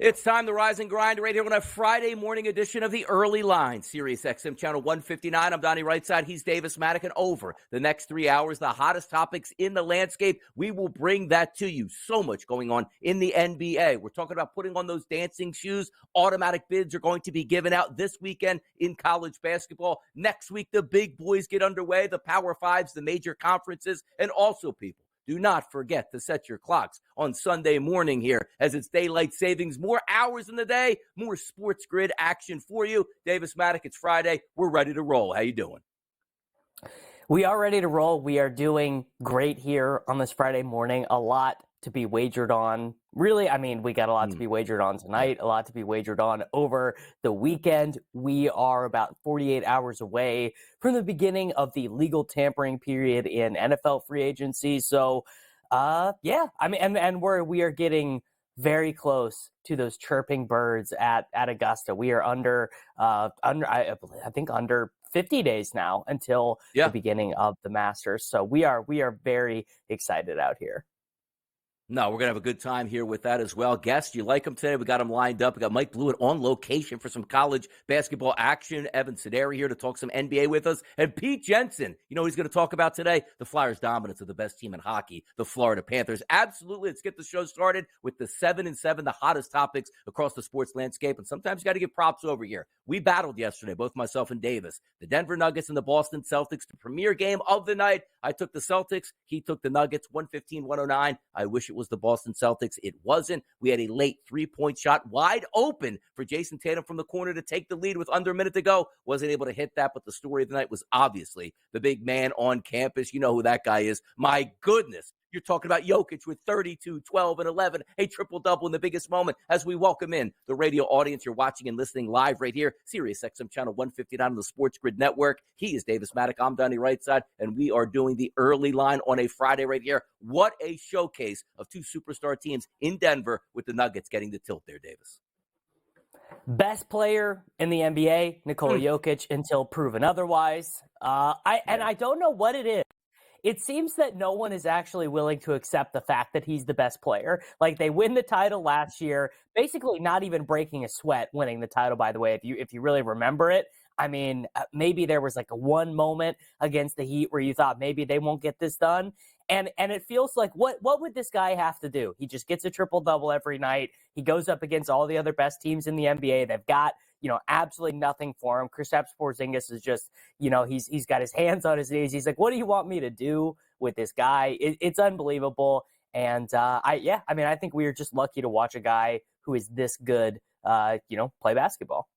It's time to rise and grind right here on a Friday morning edition of the Early Line, Sirius XM Channel 159. I'm Donnie Rightside. He's Davis Maddock. And over the next 3 hours, the hottest topics in the landscape, we will bring that to you. So much going on in the NBA. We're talking about putting on those dancing shoes. Automatic bids are going to be given out this weekend in college basketball. Next week, the big boys get underway, the Power Fives, the major conferences, and also, people, do not forget to set your clocks on Sunday morning here as it's daylight savings. More hours in the day, more SportsGrid action for you. Davis Maddock, it's Friday. We're ready to roll. How you doing? We are ready to roll. We are doing great here on this Friday morning. A lot to be wagered on. Really, we got a lot to be wagered on tonight, a lot to be wagered on over the weekend. We are about 48 hours away from the beginning of the legal tampering period in NFL free agency. So, and we are getting very close to those chirping birds at Augusta. We are under 50 days now until the beginning of the Masters. So we are very excited out here. No, we're going to have a good time here with that as well. Guests, you like them today? We got them lined up. We got Mike Blewett on location for some college basketball action. Evan Sideri here to talk some NBA with us. And Pete Jensen, you know what he's going to talk about today? The Flyers' dominance of the best team in hockey, the Florida Panthers. Absolutely. Let's get the show started with the 7-7, the hottest topics across the sports landscape. And sometimes you got to give props over here. We battled yesterday, both myself and Davis. The Denver Nuggets and the Boston Celtics, the premier game of the night. I took the Celtics. He took the Nuggets, 115-109. I wish it was the Boston Celtics. It wasn't. We had a late three-point shot wide open for Jason Tatum from the corner to take the lead with under a minute to go. Wasn't able to hit that, but the story of the night was obviously the big man on campus. You know who that guy is. My goodness. You're talking about Jokic with 32, 12, and 11, a triple-double in the biggest moment as we welcome in the radio audience. You're watching and listening live right here, Sirius XM Channel 159 on the SportsGrid Network. He is Davis Maddock. I'm Donnie Rightside, and we are doing the Early Line on a Friday right here. What a showcase of two superstar teams in Denver with the Nuggets getting the tilt there, Davis. Best player in the NBA, Nikola Jokic, until proven otherwise. I don't know what it is. It seems that no one is actually willing to accept the fact that he's the best player. Like, they win the title last year, basically not even breaking a sweat winning the title, by the way, if you really remember it. Maybe there was like a one moment against the Heat where you thought maybe they won't get this done. And it feels like, what would this guy have to do? He just gets a triple-double every night. He goes up against all the other best teams in the NBA. They've got, absolutely nothing for him. Kristaps Porzingis is just, he's got his hands on his knees. He's like, what do you want me to do with this guy? It's unbelievable. And I think we are just lucky to watch a guy who is this good, play basketball.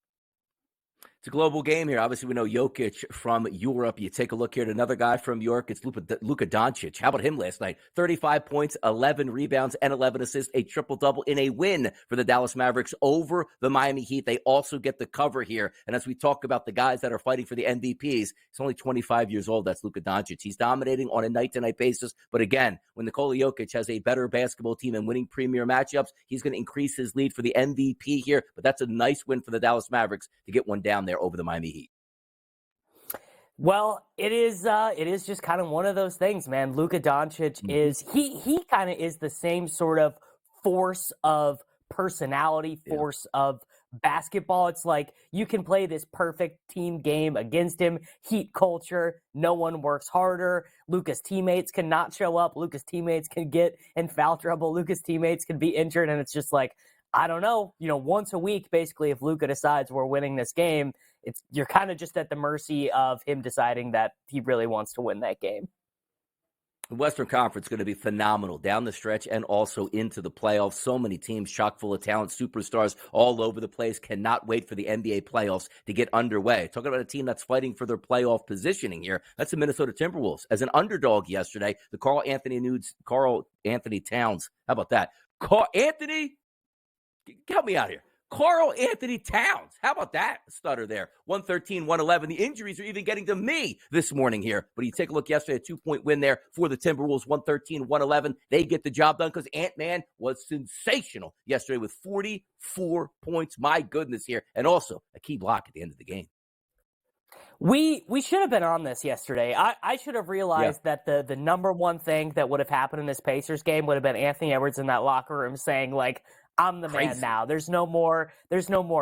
It's a global game here. Obviously, we know Jokic from Europe. You take a look here at another guy from York. It's Luka Doncic. How about him last night? 35 points, 11 rebounds, and 11 assists, a triple-double in a win for the Dallas Mavericks over the Miami Heat. They also get the cover here. And as we talk about the guys that are fighting for the MVPs, he's only 25 years old. That's Luka Doncic. He's dominating on a night-to-night basis. But again, when Nikola Jokic has a better basketball team and winning premier matchups, he's going to increase his lead for the MVP here. But that's a nice win for the Dallas Mavericks to get one down there over the Miami Heat. Well, it is just kind of one of those things, man. Luka Doncic is he kind of is the same sort of force of personality, force of basketball. It's like you can play this perfect team game against him. Heat culture, no one works harder. Luka's teammates cannot show up. Luka's teammates can get in foul trouble. Luka's teammates can be injured, and it's just like, I don't know, once a week, basically, if Luka decides we're winning this game, you're kind of just at the mercy of him deciding that he really wants to win that game. The Western Conference is going to be phenomenal down the stretch and also into the playoffs. So many teams chock full of talent, superstars all over the place. Cannot wait for the NBA playoffs to get underway. Talking about a team that's fighting for their playoff positioning here. That's the Minnesota Timberwolves. As an underdog yesterday, the Karl Anthony Towns. How about that? Help me out here. Karl Anthony Towns. How about that stutter there? 113-111. The injuries are even getting to me this morning here. But you take a look yesterday, a 2-point win there for the Timberwolves, 113-111. They get the job done because Ant-Man was sensational yesterday with 44 points. My goodness here. And also a key block at the end of the game. We should have been on this yesterday. I should have realized that the number one thing that would have happened in this Pacers game would have been Anthony Edwards in that locker room saying, like, I'm the man now. There's no more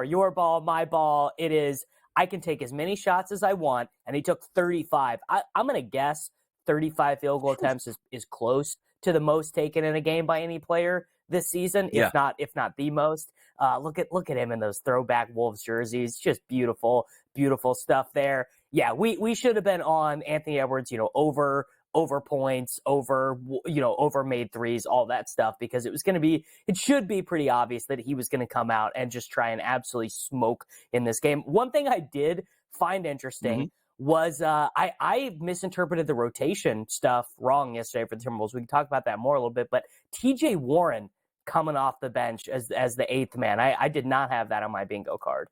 your ball, my ball. It is, I can take as many shots as I want, and he took 35. I'm going to guess 35 field goal attempts is close to the most taken in a game by any player this season, if not the most. Look at him in those throwback Wolves jerseys. Just beautiful, beautiful stuff there. Yeah, we should have been on Anthony Edwards, over points, over made threes, all that stuff, because it should be pretty obvious that he was going to come out and just try and absolutely smoke in this game. One thing I did find interesting was I misinterpreted the rotation stuff wrong yesterday for the Timberwolves. We can talk about that more a little bit, but TJ Warren coming off the bench as the eighth man. I did not have that on my bingo card.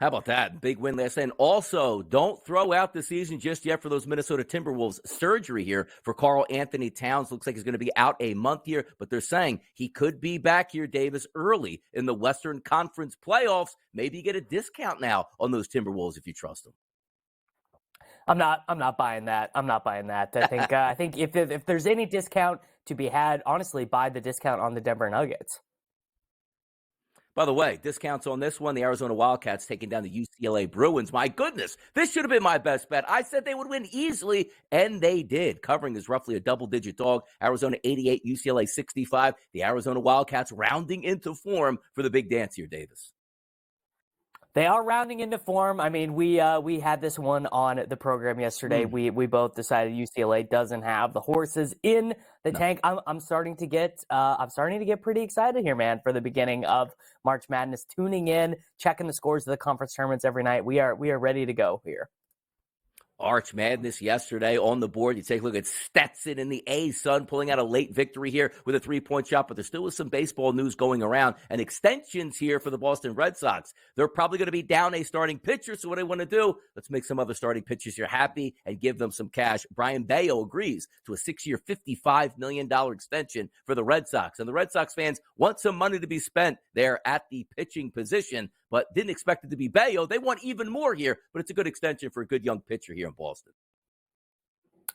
How about that? Big win last night. And also, don't throw out the season just yet for those Minnesota Timberwolves. Surgery here for Karl Anthony Towns. Looks like he's going to be out a month here, but they're saying he could be back here, Davis, early in the Western Conference playoffs. Maybe you get a discount now on those Timberwolves if you trust them. I'm not buying that. I think if there's any discount to be had, honestly, buy the discount on the Denver Nuggets. By the way, discounts on this one, the Arizona Wildcats taking down the UCLA Bruins. My goodness, this should have been my best bet. I said they would win easily, and they did. Covering is roughly a double-digit dog. Arizona 88, UCLA 65. The Arizona Wildcats rounding into form for the big dance here, Davis. They are rounding into form. I mean, we had this one on the program yesterday. We both decided UCLA doesn't have the horses in the tank. I'm starting to get pretty excited here, man, for the beginning of March Madness. Tuning in, checking the scores of the conference tournaments every night. We are ready to go here. Arch Madness yesterday on the board. You take a look at Stetson and the A's, son, pulling out a late victory here with a 3-point shot, but there still was some baseball news going around and extensions here for the Boston Red Sox. They're probably going to be down a starting pitcher, so what I want to do, let's make some other starting pitchers here happy and give them some cash. Brian Bayo agrees to a 6-year, $55 million extension for the Red Sox, and the Red Sox fans want some money to be spent there at the pitching position, but didn't expect it to be Bayo. They want even more here, but it's a good extension for a good young pitcher here in Boston.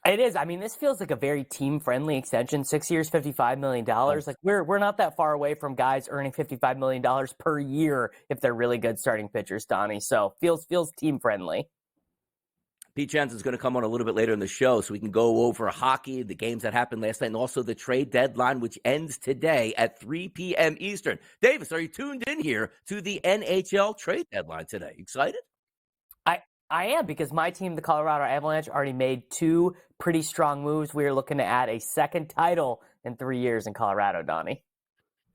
It is. I mean, this feels like a very team-friendly extension. 6 years, $55 million. Like we're not that far away from guys earning $55 million per year if they're really good starting pitchers, Donnie. So feels team-friendly. Pete Jensen's going to come on a little bit later in the show so we can go over hockey, the games that happened last night, and also the trade deadline, which ends today at 3 p.m. Eastern. Davis, are you tuned in here to the NHL trade deadline today? Excited? I am, because my team, the Colorado Avalanche, already made 2 pretty strong moves. We are looking to add a second title in 3 years in Colorado, Donnie.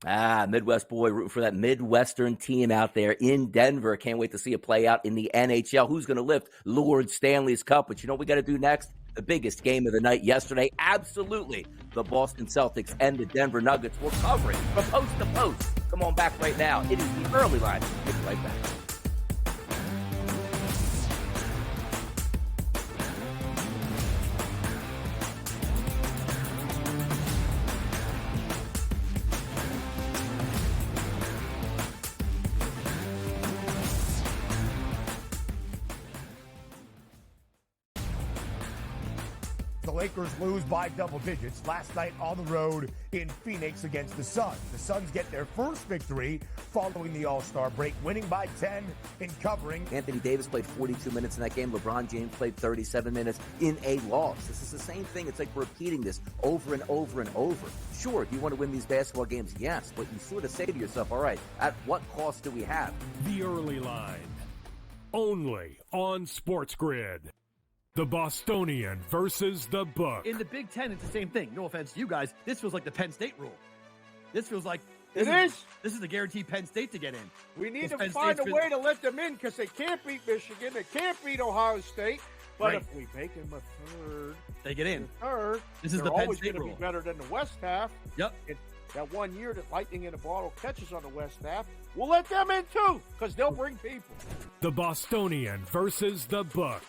Midwest boy, rooting for that Midwestern team out there in Denver. Can't wait to see it play out in the NHL. Who's going to lift Lord Stanley's Cup? But you know what we got to do next? The biggest game of the night yesterday. Absolutely. The Boston Celtics and the Denver Nuggets. We'll cover it from post to post. Come on back right now. It is the early line. We'll be right back. The Lakers lose by double digits last night on the road in Phoenix against the Suns. The Suns get their first victory following the All-Star break, winning by 10 in covering. Anthony Davis played 42 minutes in that game. LeBron James played 37 minutes in a loss. This is the same thing. It's like repeating this over and over and over. Sure, do you want to win these basketball games? Yes, but you sort of say to yourself, all right, at what cost do we have? The early line, only on SportsGrid. The Bostonian versus the Book. In the Big Ten, it's the same thing. No offense to you guys. This feels like the Penn State rule. This feels like... This is a guaranteed Penn State to get in. We need to find a way to let them in because they can't beat Michigan. They can't beat Ohio State. But if we make them a third... They get in. This is the Penn always State going rule. to be better than the West half. Yep. That 1 year that Lightning in a Bottle catches on the West half, we'll let them in too because they'll bring people. The Bostonian versus the Book.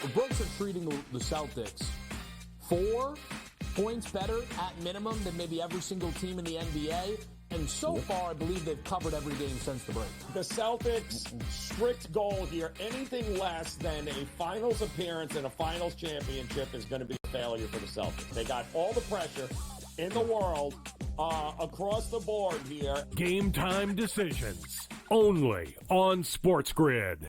The Books are treating the Celtics 4 points better at minimum than maybe every single team in the NBA. And so far, I believe they've covered every game since the break. The Celtics' strict goal here, anything less than a finals appearance and a finals championship is going to be a failure for the Celtics. They got all the pressure in the world across the board here. Game time decisions only on SportsGrid.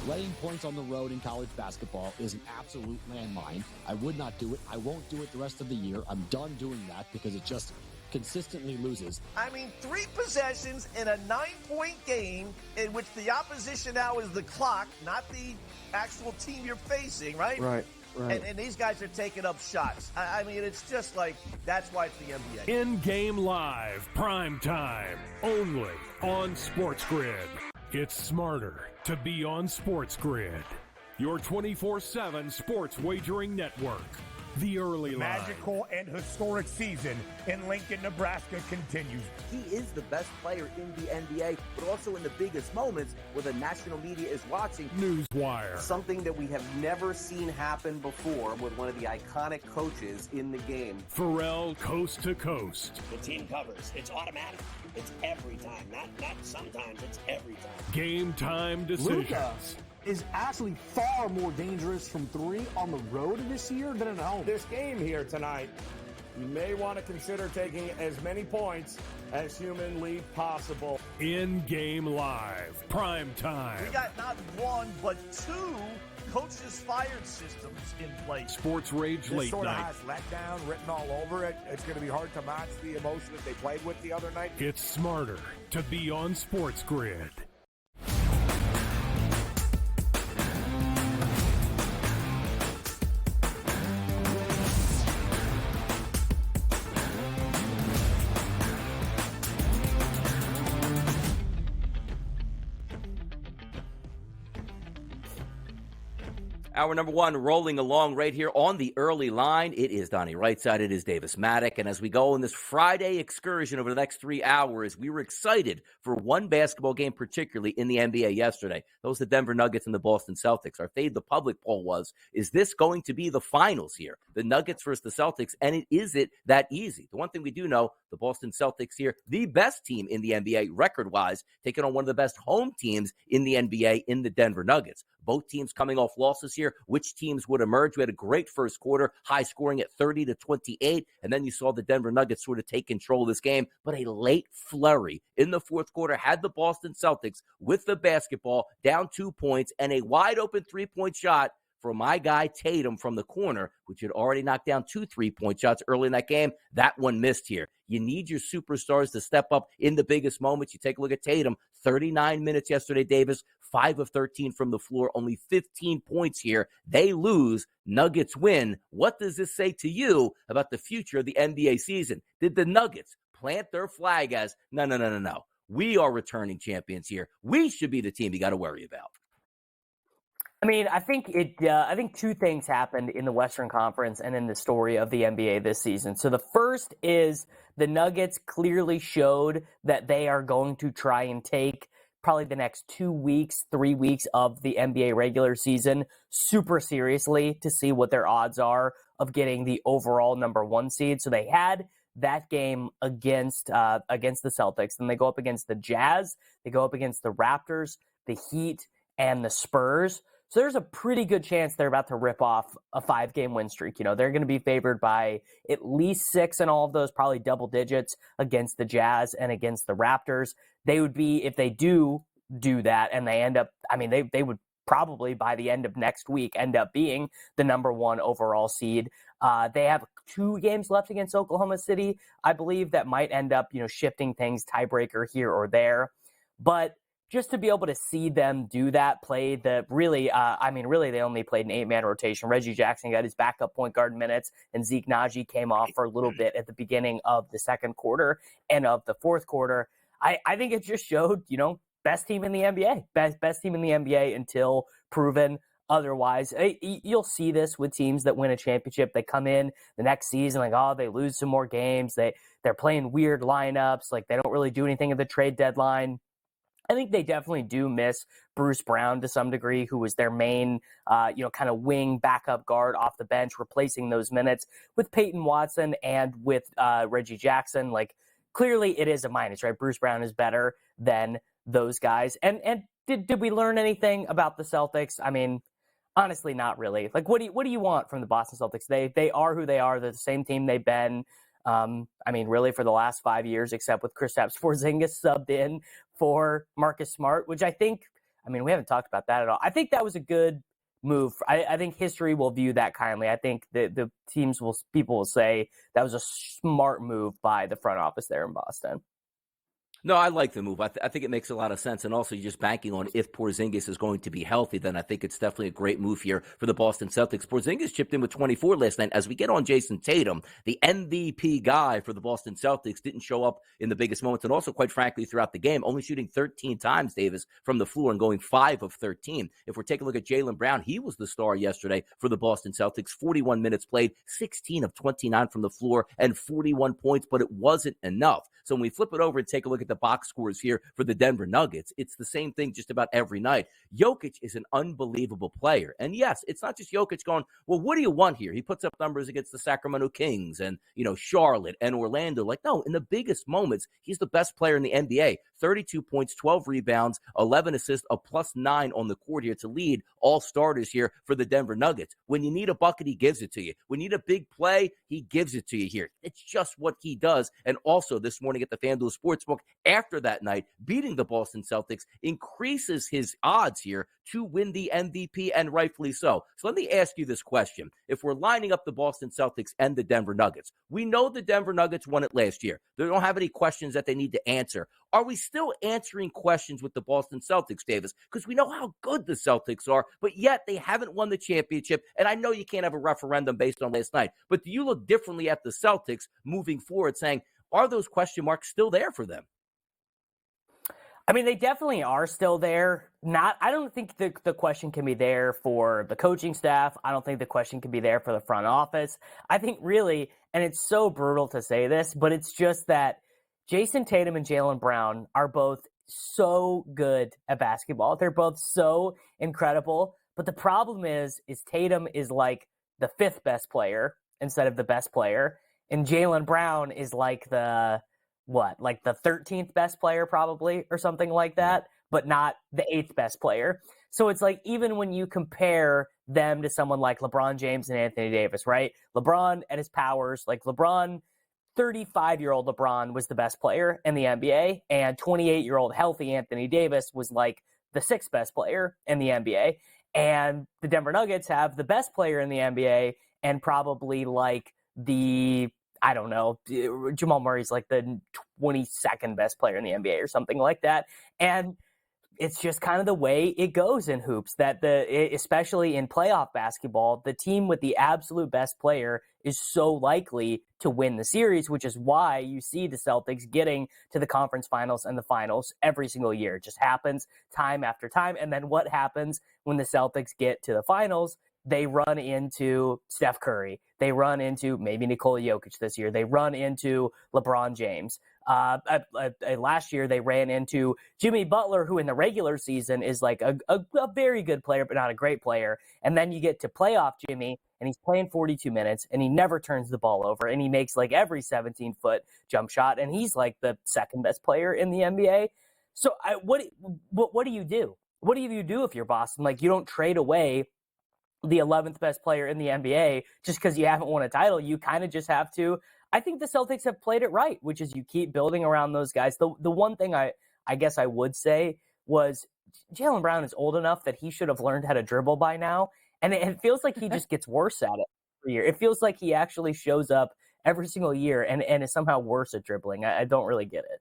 Laying points on the road in college basketball is an absolute landmine. I would not do it. I won't do it the rest of the year. I'm done doing that because it just consistently loses. I mean, 3 possessions in a 9-point game in which the opposition now is the clock, not the actual team you're facing, right? Right. And these guys are taking up shots. I mean, it's just like, that's why it's the NBA. In-game live, prime time, only on SportsGrid. It's smarter to be on SportsGrid, your 24/7 sports wagering network. The early line. Magical and historic season in Lincoln, Nebraska continues. He is the best player in the NBA, but also in the biggest moments where the national media is watching. Newswire. Something that we have never seen happen before with one of the iconic coaches in the game. Pharrell coast to coast. The team covers. It's automatic. It's every time. Not sometimes. It's every time. Game time decisions. Luka is actually far more dangerous from 3 on the road this year than at home. This game here tonight, you may want to consider taking as many points as humanly possible. In-game live, prime time. We got not 1, but 2 coaches fired systems in place. Sports Rage This Late sort of Night. has letdown written all over it. It's going to be hard to match the emotion that they played with the other night. It's smarter to be on SportsGrid. Hour number 1 rolling along right here on the early line. It is Donnie Rightside. It is Davis Maddock. And as we go on this Friday excursion over the next 3 hours, we were excited for one basketball game, particularly in the NBA yesterday. Those the Denver Nuggets and the Boston Celtics. Our Fade the Public poll was, is this going to be the finals here? The Nuggets versus the Celtics, and is it that easy? The one thing we do know, the Boston Celtics here, the best team in the NBA record-wise, taking on one of the best home teams in the NBA in the Denver Nuggets. Both teams coming off losses here. Which teams would emerge? We had a great first quarter, high scoring at 30-28, and then you saw the Denver Nuggets sort of take control of this game, but a late flurry in the fourth quarter had the Boston Celtics with the basketball down 2 points and a wide open 3-point shot for my guy Tatum from the corner, which had already knocked down 2 3-point shots early in that game. That one missed here. You need your superstars to step up in the biggest moments. You take a look at Tatum, 39 minutes yesterday, Davis, 5 of 13 from the floor, only 15 points here. They lose, Nuggets win. What does this say to you about the future of the NBA season? Did the Nuggets plant their flag as, no. We are returning champions here. We should be the team you got to worry about. I mean, I think 2 things happened in the Western Conference and in the story of the NBA this season. So the first is the Nuggets clearly showed that they are going to try and take probably the next 2 weeks, 3 weeks of the NBA regular season super seriously to see what their odds are of getting the overall number 1 seed. So they had that game against the Celtics. Then they go up against the Jazz. They go up against the Raptors, the Heat, and the Spurs. So there's a pretty good chance they're about to rip off a 5-game win streak. You know, they're going to be favored by at least 6 in all of those, probably double digits against the Jazz and against the Raptors. They would be, if they do that and they end up, I mean, they would probably by the end of next week end up being the number 1 overall seed. They have 2 games left against Oklahoma City, I believe, that might end up, shifting things, tiebreaker here or there. But just to be able to see them do that, play the really they only played an 8-man rotation. Reggie Jackson got his backup point guard minutes, and Zeke Naji came off for a little bit at the beginning of the second quarter and of the fourth quarter. I think it just showed, best team in the NBA, best team in the NBA until proven otherwise. You'll see this with teams that win a championship. They come in the next season they lose some more games. They're playing weird lineups, like they don't really do anything at the trade deadline. I think they definitely do miss Bruce Brown to some degree, who was their main, kind of wing backup guard off the bench, replacing those minutes with Peyton Watson and with Reggie Jackson. Like, clearly it is a minus, right? Bruce Brown is better than those guys. And did we learn anything about the Celtics? I mean, Honestly, not really. Like, what do you want from the Boston Celtics? They are who they are. They're the same team they've been. Really for the last 5 years, except with Kristaps Porzingis subbed in for Marcus Smart, which I think, we haven't talked about that at all. I think that was a good move. I think history will view that kindly. I think the people will say that was a smart move by the front office there in Boston. No, I like the move. I think it makes a lot of sense. And also, you're just banking on if Porzingis is going to be healthy, then I think it's definitely a great move here for the Boston Celtics. Porzingis chipped in with 24 last night. As we get on Jason Tatum, the MVP guy for the Boston Celtics, didn't show up in the biggest moments. And also, quite frankly, throughout the game, only shooting 13 times, Davis, from the floor and going 5 of 13. If we're taking a look at Jaylen Brown, he was the star yesterday for the Boston Celtics. 41 minutes played, 16 of 29 from the floor, and 41 points, but it wasn't enough. So when we flip it over and take a look at the box scores here for the Denver Nuggets, it's the same thing just about every night. Jokic is an unbelievable player. And yes, it's not just Jokic going, well, what do you want here? He puts up numbers against the Sacramento Kings and, Charlotte and Orlando. Like, no, in the biggest moments, he's the best player in the NBA. 32 points, 12 rebounds, 11 assists, a +9 on the court here to lead all starters here for the Denver Nuggets. When you need a bucket, he gives it to you. When you need a big play, he gives it to you here. It's just what he does. And also this morning at the FanDuel Sportsbook, after that night, beating the Boston Celtics increases his odds here to win the MVP, and rightfully so. So let me ask you this question. If we're lining up the Boston Celtics and the Denver Nuggets, we know the Denver Nuggets won it last year. They don't have any questions that they need to answer. Are we still answering questions with the Boston Celtics, Davis? Because we know how good the Celtics are, but yet they haven't won the championship. And I know you can't have a referendum based on last night, but do you look differently at the Celtics moving forward, saying, are those question marks still there for them? They definitely are still there. I don't think the question can be there for the coaching staff. I don't think the question can be there for the front office. I think really, and it's so brutal to say this, but it's just that Jason Tatum and Jaylen Brown are both so good at basketball. They're both so incredible. But the problem is Tatum is like the 5th best player instead of the best player. And Jaylen Brown is like the 13th best player probably, or something like that, but not the 8th best player. So it's like, even when you compare them to someone like LeBron James and Anthony Davis, right? LeBron at his powers, like 35-year-old LeBron was the best player in the NBA, and 28-year-old healthy Anthony Davis was like the 6th best player in the NBA. And the Denver Nuggets have the best player in the NBA and probably like Jamal Murray's like the 22nd best player in the NBA or something like that. And it's just kind of the way it goes in hoops, that especially in playoff basketball, the team with the absolute best player is so likely to win the series, which is why you see the Celtics getting to the conference finals and the finals every single year. It just happens time after time. And then what happens when the Celtics get to the finals? They run into Steph Curry. They run into maybe Nikola Jokic this year. They run into LeBron James. Last year, they ran into Jimmy Butler, who in the regular season is like a very good player, but not a great player. And then you get to playoff Jimmy, and he's playing 42 minutes, and he never turns the ball over, and he makes like every 17-foot jump shot, and he's like the 2nd best player in the NBA. So what do you do? What do you do if you're Boston? Like, you don't trade away the 11th best player in the NBA just because you haven't won a title. You kind of just have to. I think the Celtics have played it right, which is you keep building around those guys. The one thing I guess I would say was Jaylen Brown is old enough that he should have learned how to dribble by now. And it feels like he just gets worse at it every year. It feels like he actually shows up every single year and is somehow worse at dribbling. I don't really get it.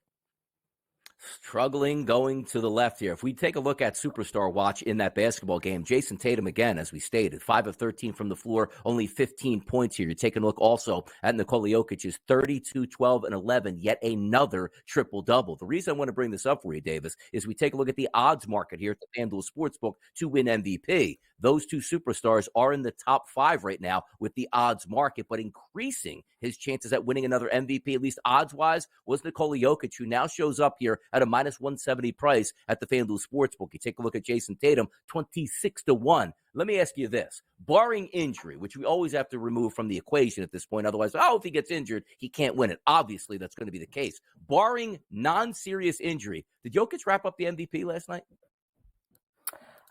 Struggling going to the left here. If we take a look at Superstar Watch in that basketball game, Jason Tatum, again, as we stated, 5 of 13 from the floor, only 15 points here. You're taking a look also at Nikola Jokic's 32, 12, and 11, yet another triple-double. The reason I want to bring this up for you, Davis, is we take a look at the odds market here at the FanDuel Sportsbook to win MVP. Those two superstars are in the top 5 right now with the odds market, but increasing his chances at winning another MVP, at least odds-wise, was Nikola Jokic, who now shows up here at a -170 price at the FanDuel Sportsbook. You take a look at Jason Tatum, 26-1. Let me ask you this. Barring injury, which we always have to remove from the equation at this point, otherwise, if he gets injured, he can't win it. Obviously, that's going to be the case. Barring non-serious injury, did Jokic wrap up the MVP last night?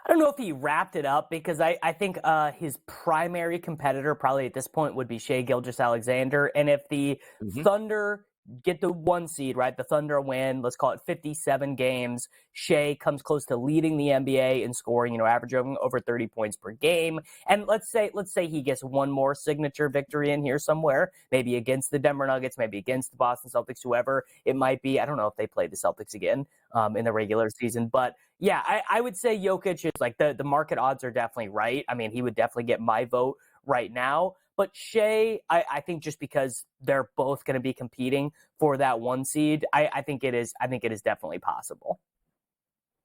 I don't know if he wrapped it up because I think his primary competitor probably at this point would be Shai Gilgeous-Alexander. And if the Thunder get the 1 seed, right, the Thunder win, let's call it 57 games, Shai comes close to leading the NBA in scoring, averaging over 30 points per game. And let's say he gets one more signature victory in here somewhere, maybe against the Denver Nuggets, maybe against the Boston Celtics, whoever it might be. I don't know if they play the Celtics again in the regular season, but yeah, I would say Jokic is like the market odds are definitely right. I mean, he would definitely get my vote right now. But Shai, I think just because they're both going to be competing for that 1 seed, I think it is definitely possible.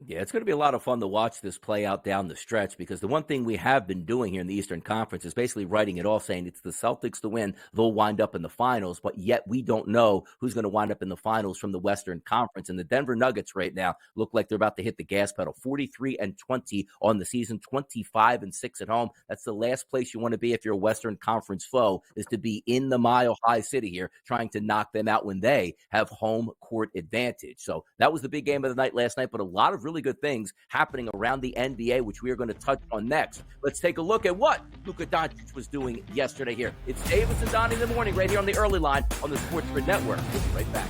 Yeah, it's going to be a lot of fun to watch this play out down the stretch because the one thing we have been doing here in the Eastern Conference is basically writing it off, saying it's the Celtics to win. They'll wind up in the finals, but yet we don't know who's going to wind up in the finals from the Western Conference. And the Denver Nuggets right now look like they're about to hit the gas pedal. 43-20 on the season, 25-6 at home. That's the last place you want to be if you're a Western Conference foe, is to be in the Mile High City here, trying to knock them out when they have home court advantage. So that was the big game of the night last night, but a lot of really good things happening around the NBA, which we are going to touch on next. Let's take a look at what Luka Doncic was doing yesterday here. It's Davis and Donnie in the morning right here on the early line on the SportsGrid Network. We'll be right back.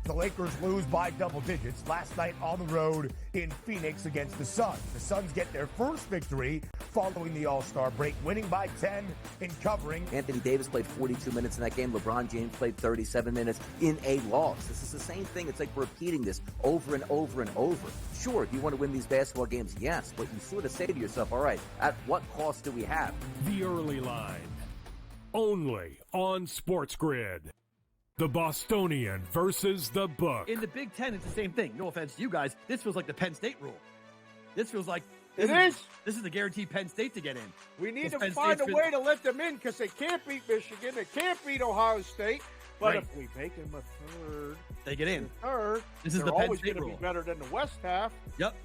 The Lakers lose by double digits last night on the road in Phoenix against the Suns. The Suns get their first victory following the All-Star break, winning by 10 in covering. Anthony Davis played 42 minutes in that game. LeBron James played 37 minutes in a loss. This is the same thing. It's like repeating this over and over and over. Sure, do you want to win these basketball games? Yes, but you sort of say to yourself, all right, at what cost do we have? The early line, only on SportsGrid. The Bostonian versus the Book. In the Big Ten, it's the same thing. No offense to you guys. This feels like the Penn State rule. This feels like this is the guaranteed Penn State to get in. We need to find a way to let them in because they can't beat Michigan. They can't beat Ohio State. But if we make them a third, they get in. Third, this is the Penn always State going to rule. be better than the West half. Yep.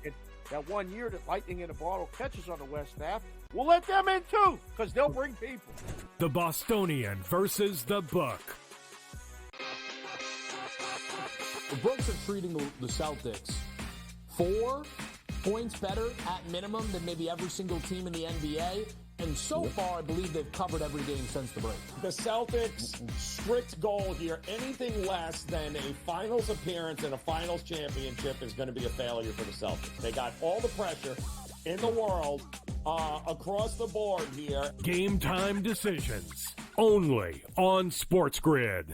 That 1 year that Lightning in a Bottle catches on the West half, we'll let them in too because they'll bring people. The Bostonian versus the Book. The books are treating the Celtics 4 points better at minimum than maybe every single team in the NBA. And so far, I believe they've covered every game since the break. The Celtics' strict goal here, anything less than a finals appearance and a finals championship is going to be a failure for the Celtics. They got all the pressure in the world across the board here. Game time decisions, only on SportsGrid.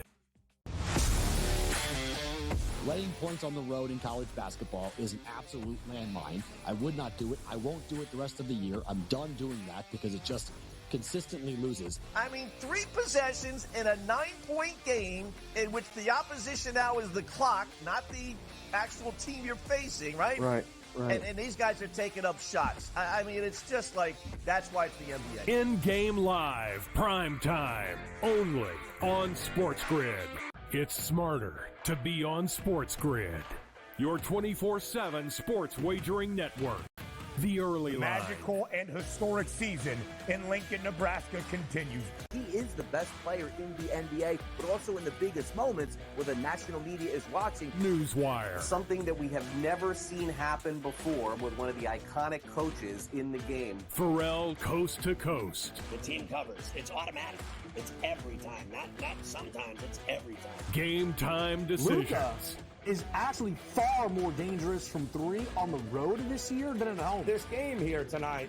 Laying points on the road in college basketball is an absolute landmine. I would not do it. I won't do it the rest of the year. I'm done doing that because it just consistently loses. I mean, 3 possessions in a 9-point game in which the opposition now is the clock, not the actual team you're facing, right? Right. And these guys are taking up shots. I mean, it's just like, that's why it's the NBA. In-game live, prime time, only on SportsGrid. It's smarter to be on SportsGrid, your 24/7 sports wagering network. The early line. Magical and historic season in Lincoln, Nebraska continues. He is the best player in the NBA, but also in the biggest moments where the national media is watching. Newswire. Something that we have never seen happen before with one of the iconic coaches in the game. Pharrell coast to coast. The team covers. It's automatic. It's every time. Not sometimes. It's every time. Game time decisions. Luka is actually far more dangerous from 3 on the road this year than at home. This game here tonight,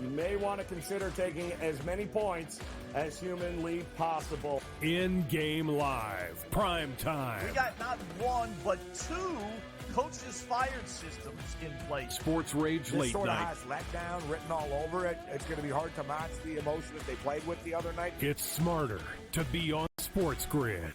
you may want to consider taking as many points as humanly possible. In-game live, prime time. We got not 1, but 2 coaches fired systems in place. Sports Rage This Late sort of Night. has letdown written all over it. It's going to be hard to match the emotion that they played with the other night. It's smarter to be on SportsGrid.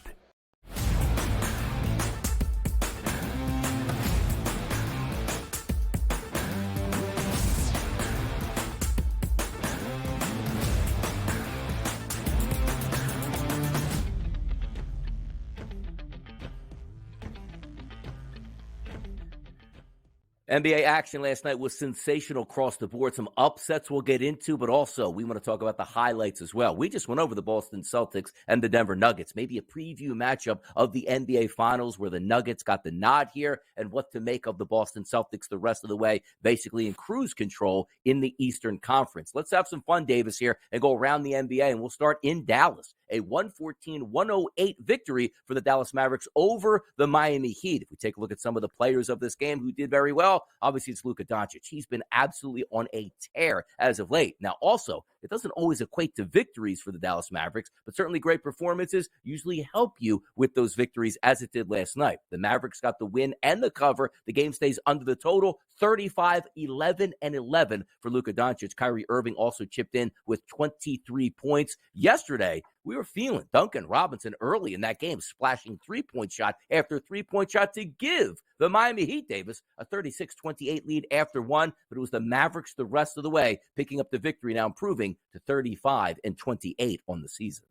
NBA action last night was sensational across the board. Some upsets we'll get into, but also we want to talk about the highlights as well. We just went over the Boston Celtics and the Denver Nuggets, maybe a preview matchup of the NBA Finals where the Nuggets got the nod here and what to make of the Boston Celtics the rest of the way, basically in cruise control in the Eastern Conference. Let's have some fun, Davis, here and go around the NBA, and we'll start in Dallas. A 114-108 victory for the Dallas Mavericks over the Miami Heat. If we take a look at some of the players of this game who did very well, obviously it's Luka Doncic. He's been absolutely on a tear as of late. Now, also, it doesn't always equate to victories for the Dallas Mavericks, but certainly great performances usually help you with those victories, as it did last night. The Mavericks got the win and the cover. The game stays under the total, 35-11-11 for Luka Doncic. Kyrie Irving also chipped in with 23 points. Yesterday, we were feeling Duncan Robinson early in that game, splashing three-point shot after three-point shot to give the Miami Heat, Davis, a 36-28 lead after one, but it was the Mavericks the rest of the way, picking up the victory, now improving to 35-28 on the season.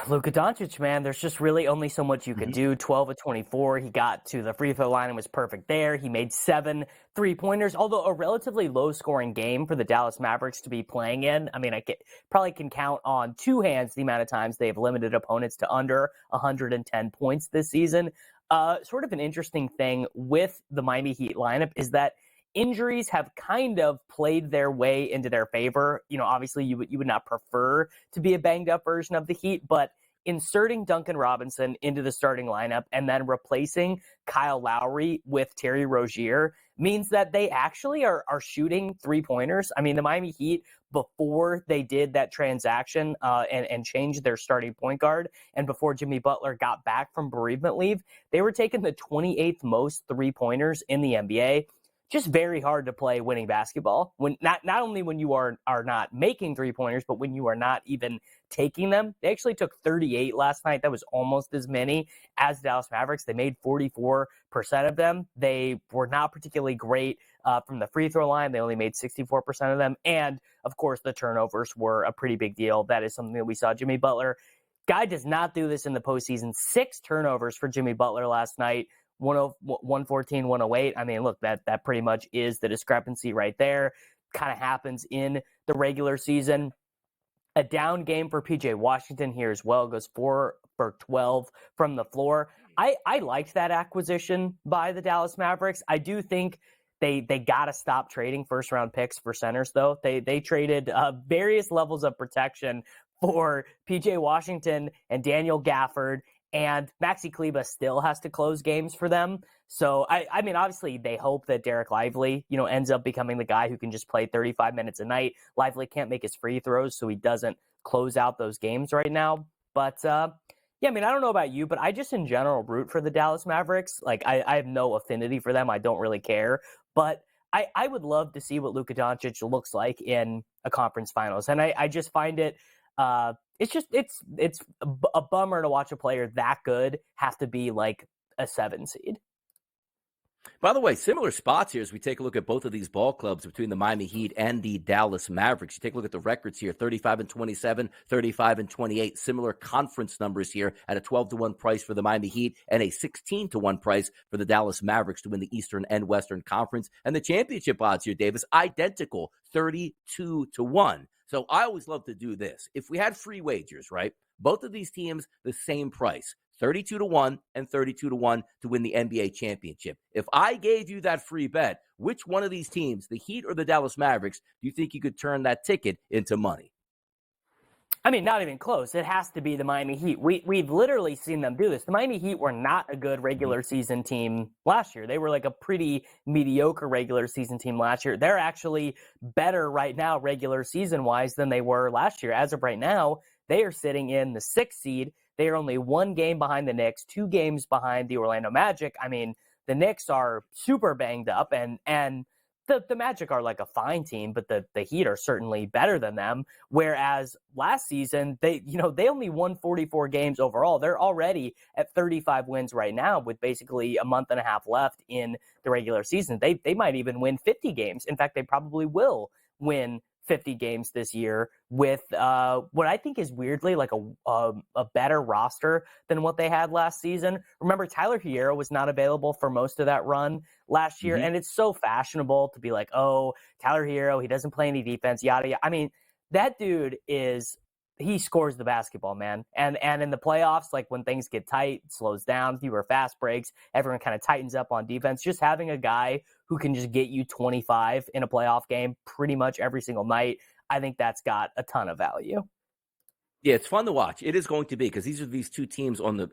Luka Doncic, man, there's just really only so much you can do. 12 of 24. He got to the free throw line and was perfect there. He made 7 3-pointers, although a relatively low-scoring game for the Dallas Mavericks to be playing in. I mean, probably can count on 2 hands the amount of times they've limited opponents to under 110 points this season. Sort of an interesting thing with the Miami Heat lineup is that injuries have kind of played their way into their favor. You know, obviously you would not prefer to be a banged up version of the Heat, but inserting Duncan Robinson into the starting lineup and then replacing Kyle Lowry with Terry Rozier means that they actually are shooting 3-pointers. I mean, the Miami Heat, before they did that transaction and changed their starting point guard, and before Jimmy Butler got back from bereavement leave, they were taking the 28th most 3-pointers in the NBA. Just very hard to play winning basketball when not only when you are not making 3-pointers, but when you are not even taking them. They actually took 38 last night. That was almost as many as the Dallas Mavericks. They made 44% of them. They were not particularly great from the free throw line. They only made 64% of them. And of course, the turnovers were a pretty big deal. That is something that we saw. Jimmy Butler, guy does not do this in the postseason. 6 turnovers for Jimmy Butler last night. 114, 108. I mean, look, that pretty much is the discrepancy right there. Kind of happens in the regular season. A down game for PJ Washington here as well. Goes 4 for 12 from the floor. I liked that acquisition by the Dallas Mavericks. I do think they got to stop trading first-round picks for centers, though. They traded various levels of protection for PJ Washington and Daniel Gafford. And Maxi Kleber still has to close games for them. So, I mean, obviously they hope that Derek Lively, ends up becoming the guy who can just play 35 minutes a night. Lively can't make his free throws, so he doesn't close out those games right now. But, yeah, I mean, I don't know about you, but I just in general root for the Dallas Mavericks. Like, I have no affinity for them. I don't really care. But I would love to see what Luka Doncic looks like in a conference finals. And I just find it... It's a bummer to watch a player that good have to be like a 7 seed. By the way, similar spots here as we take a look at both of these ball clubs between the Miami Heat and the Dallas Mavericks. You take a look at the records here, 35-27, 35-28. Similar conference numbers here at a 12-1 price for the Miami Heat and a 16-1 price for the Dallas Mavericks to win the Eastern and Western Conference. And the championship odds here, Davis, identical, 32-1. So I always love to do this. If we had free wagers, right? Both of these teams, the same price, 32-1 and 32-1 to win the NBA championship. If I gave you that free bet, which one of these teams, the Heat or the Dallas Mavericks, do you think you could turn that ticket into money? I mean, not even close. It has to be the Miami Heat. We've literally seen them do this. The Miami Heat were not a good regular season team last year. They were like a pretty mediocre regular season team last year. They're actually better right now regular season-wise than they were last year. As of right now, they are sitting in the 6th seed. They are only 1 game behind the Knicks, 2 games behind the Orlando Magic. I mean, the Knicks are super banged up, and the Magic are like a fine team, but the Heat are certainly better than them. Whereas last season, they only won 44 games overall. They're already at 35 wins right now with basically a month and a half left in the regular season. They might even win 50 games. In fact, they probably will win 50 games this year with what I think is weirdly like a better roster than what they had last season. Remember, Tyler Hierro was not available for most of that run last year, and it's so fashionable to be like, oh, Tyler Hierro, he doesn't play any defense, yada, yada. I mean, that dude he scores the basketball, man. And in the playoffs, like when things get tight, slows down, fewer fast breaks, everyone kind of tightens up on defense. Just having a guy who can just get you 25 in a playoff game pretty much every single night, I think that's got a ton of value. Yeah, it's fun to watch. It is going to be, because these two teams on the,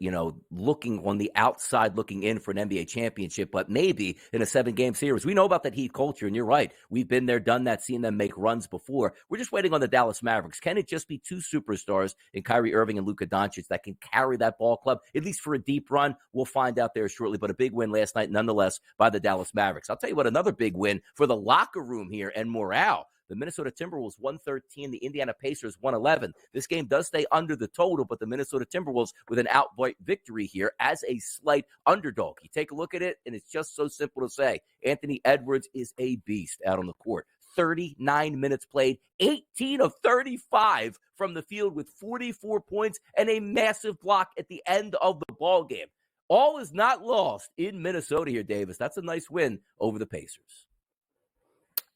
looking on the outside, looking in for an NBA championship, but maybe in a 7-game series. We know about that Heat culture, and you're right. We've been there, done that, seen them make runs before. We're just waiting on the Dallas Mavericks. Can it just be two superstars in Kyrie Irving and Luka Doncic that can carry that ball club, at least for a deep run? We'll find out there shortly, but a big win last night, nonetheless, by the Dallas Mavericks. I'll tell you what, another big win for the locker room here and morale. The Minnesota Timberwolves 113, the Indiana Pacers 111. This game does stay under the total, but the Minnesota Timberwolves with an outright victory here as a slight underdog. You take a look at it, and it's just so simple to say. Anthony Edwards is a beast out on the court. 39 minutes played, 18 of 35 from the field with 44 points and a massive block at the end of the ball game. All is not lost in Minnesota here, Davis. That's a nice win over the Pacers.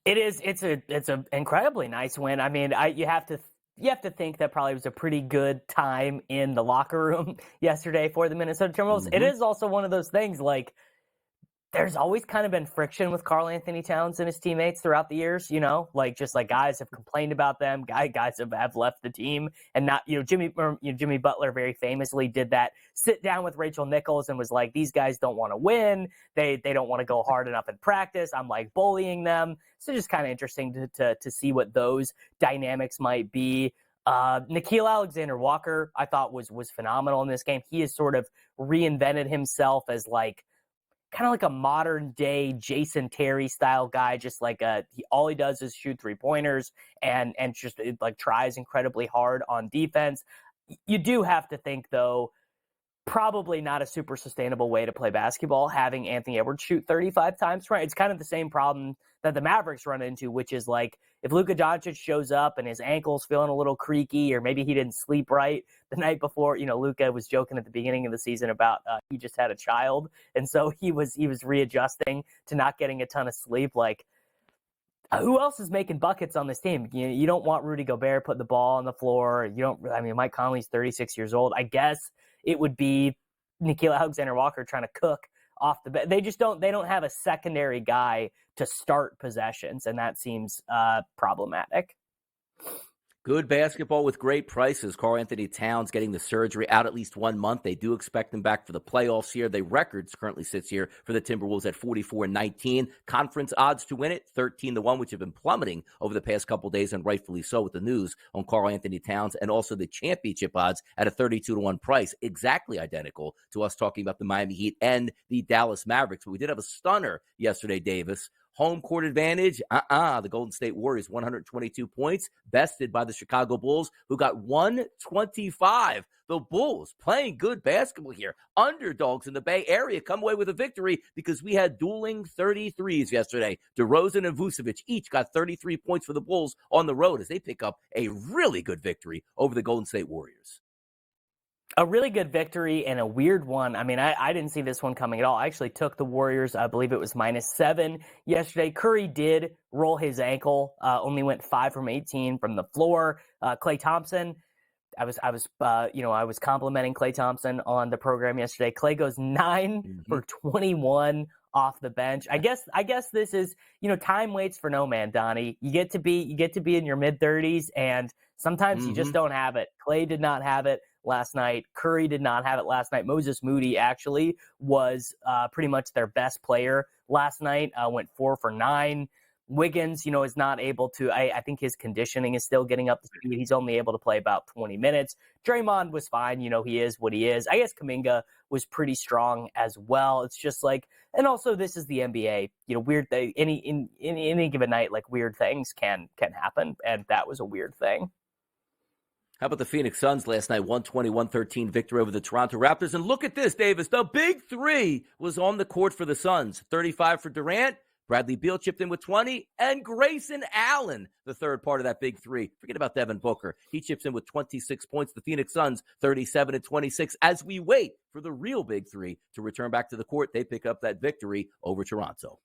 It is. It's a incredibly nice win. I mean, you have to think that probably was a pretty good time in the locker room yesterday for the Minnesota Timberwolves. It is also one of those things like there's always kind of been friction with Karl Anthony Towns and his teammates throughout the years, like guys have complained about them, guys have left the team, and not, Jimmy Butler very famously did that sit down with Rachel Nichols and was like, these guys don't want to win. They don't want to go hard enough in practice. I'm like bullying them. So just kind of interesting to see what those dynamics might be. Nickeil Alexander-Walker, I thought was phenomenal in this game. He has sort of reinvented himself as kind of like a modern day Jason Terry style guy, just like all he does is shoot 3-pointers and just tries incredibly hard on defense. You do have to think, though, probably not a super sustainable way to play basketball, having Anthony Edwards shoot 35 times, right? It's kind of the same problem that the Mavericks run into, which is if Luka Doncic shows up and his ankle's feeling a little creaky, or maybe he didn't sleep right the night before. Luka was joking at the beginning of the season about he just had a child, and so he was readjusting to not getting a ton of sleep. Who else is making buckets on this team? You don't want Rudy Gobert putting the ball on the floor. Mike Conley's 36 years old. I guess it would be Nickeil Alexander-Walker trying to cook off the bench. They don't have a secondary guy to start possessions, and that seems problematic. Good basketball with great prices. Karl Anthony Towns getting the surgery out at least 1 month. They do expect him back for the playoffs here. The records currently sits here for the Timberwolves at 44-19. Conference odds to win it, 13-1, which have been plummeting over the past couple days, and rightfully so with the news on Karl Anthony Towns, and also the championship odds at a 32-1 price, exactly identical to us talking about the Miami Heat and the Dallas Mavericks. But we did have a stunner yesterday, Davis. Home court advantage, the Golden State Warriors, 122 points, bested by the Chicago Bulls, who got 125. The Bulls playing good basketball here. Underdogs in the Bay Area come away with a victory because we had dueling 33s yesterday. DeRozan and Vucevic each got 33 points for the Bulls on the road as they pick up a really good victory over the Golden State Warriors. A really good victory and a weird one. I mean, I didn't see this one coming at all. I actually took the Warriors. I believe it was -7 yesterday. Curry did roll his ankle, only went 5 from 18 from the floor. Klay Thompson, I was complimenting Klay Thompson on the program yesterday. Klay goes 9 for 21 off the bench. I guess this is, time waits for no man, Donnie. You get to be in your mid-30s, and sometimes you just don't have it. Klay did not have it last night. Curry did not have it last night. Moses Moody actually was pretty much their best player last night. Went 4 for 9. Wiggins, is not able to. I think his conditioning is still getting up to speed. He's only able to play about 20 minutes. Draymond was fine. He is what he is. I guess Kuminga was pretty strong as well. It's just and also this is the NBA. Weird thing. In any given night, weird things can happen, and that was a weird thing. How about the Phoenix Suns last night? 120-113 victory over the Toronto Raptors. And look at this, Davis. The big three was on the court for the Suns. 35 for Durant, Bradley Beal chipped in with 20, and Grayson Allen, the third part of that big three. Forget about Devin Booker. He chips in with 26 points. The Phoenix Suns, 37 and 26. As we wait for the real big three to return back to the court, they pick up that victory over Toronto.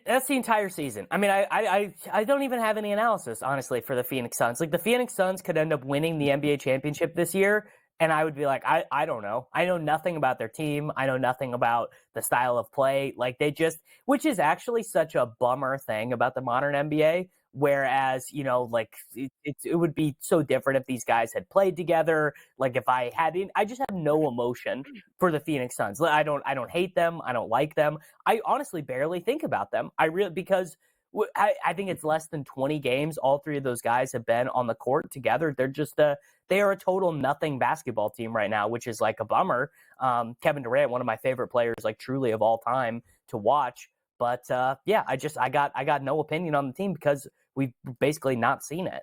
That's the entire season. I mean, I don't even have any analysis, honestly, for the Phoenix Suns. Like, the Phoenix Suns could end up winning the NBA championship this year, and I would be like, I don't know. I know nothing about their team. I know nothing about the style of play. Like, which is actually such a bummer thing about the modern NBA. Whereas, like, it would be so different if these guys had played together. Like, if I just have no emotion for the Phoenix Suns. I don't hate them. I don't like them. I honestly barely think about them. Because I think it's less than 20 games. All three of those guys have been on the court together. They are a total nothing basketball team right now, which is like a bummer. Kevin Durant, one of my favorite players, like truly of all time to watch. But yeah, I got no opinion on the team because we've basically not seen it.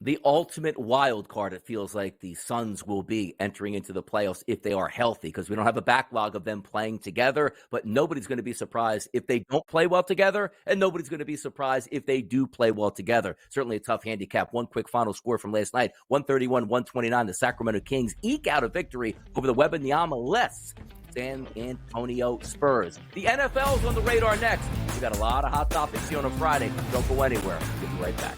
The ultimate wild card, it feels like the Suns will be entering into the playoffs if they are healthy, because we don't have a backlog of them playing together, but nobody's going to be surprised if they don't play well together, and nobody's going to be surprised if they do play well together. Certainly a tough handicap. One quick final score from last night, 131-129. The Sacramento Kings eke out a victory over the Wembanyama-less San Antonio Spurs. The NFL's on the radar next. We got a lot of hot topics here on a Friday. Don't go anywhere. We'll be right back.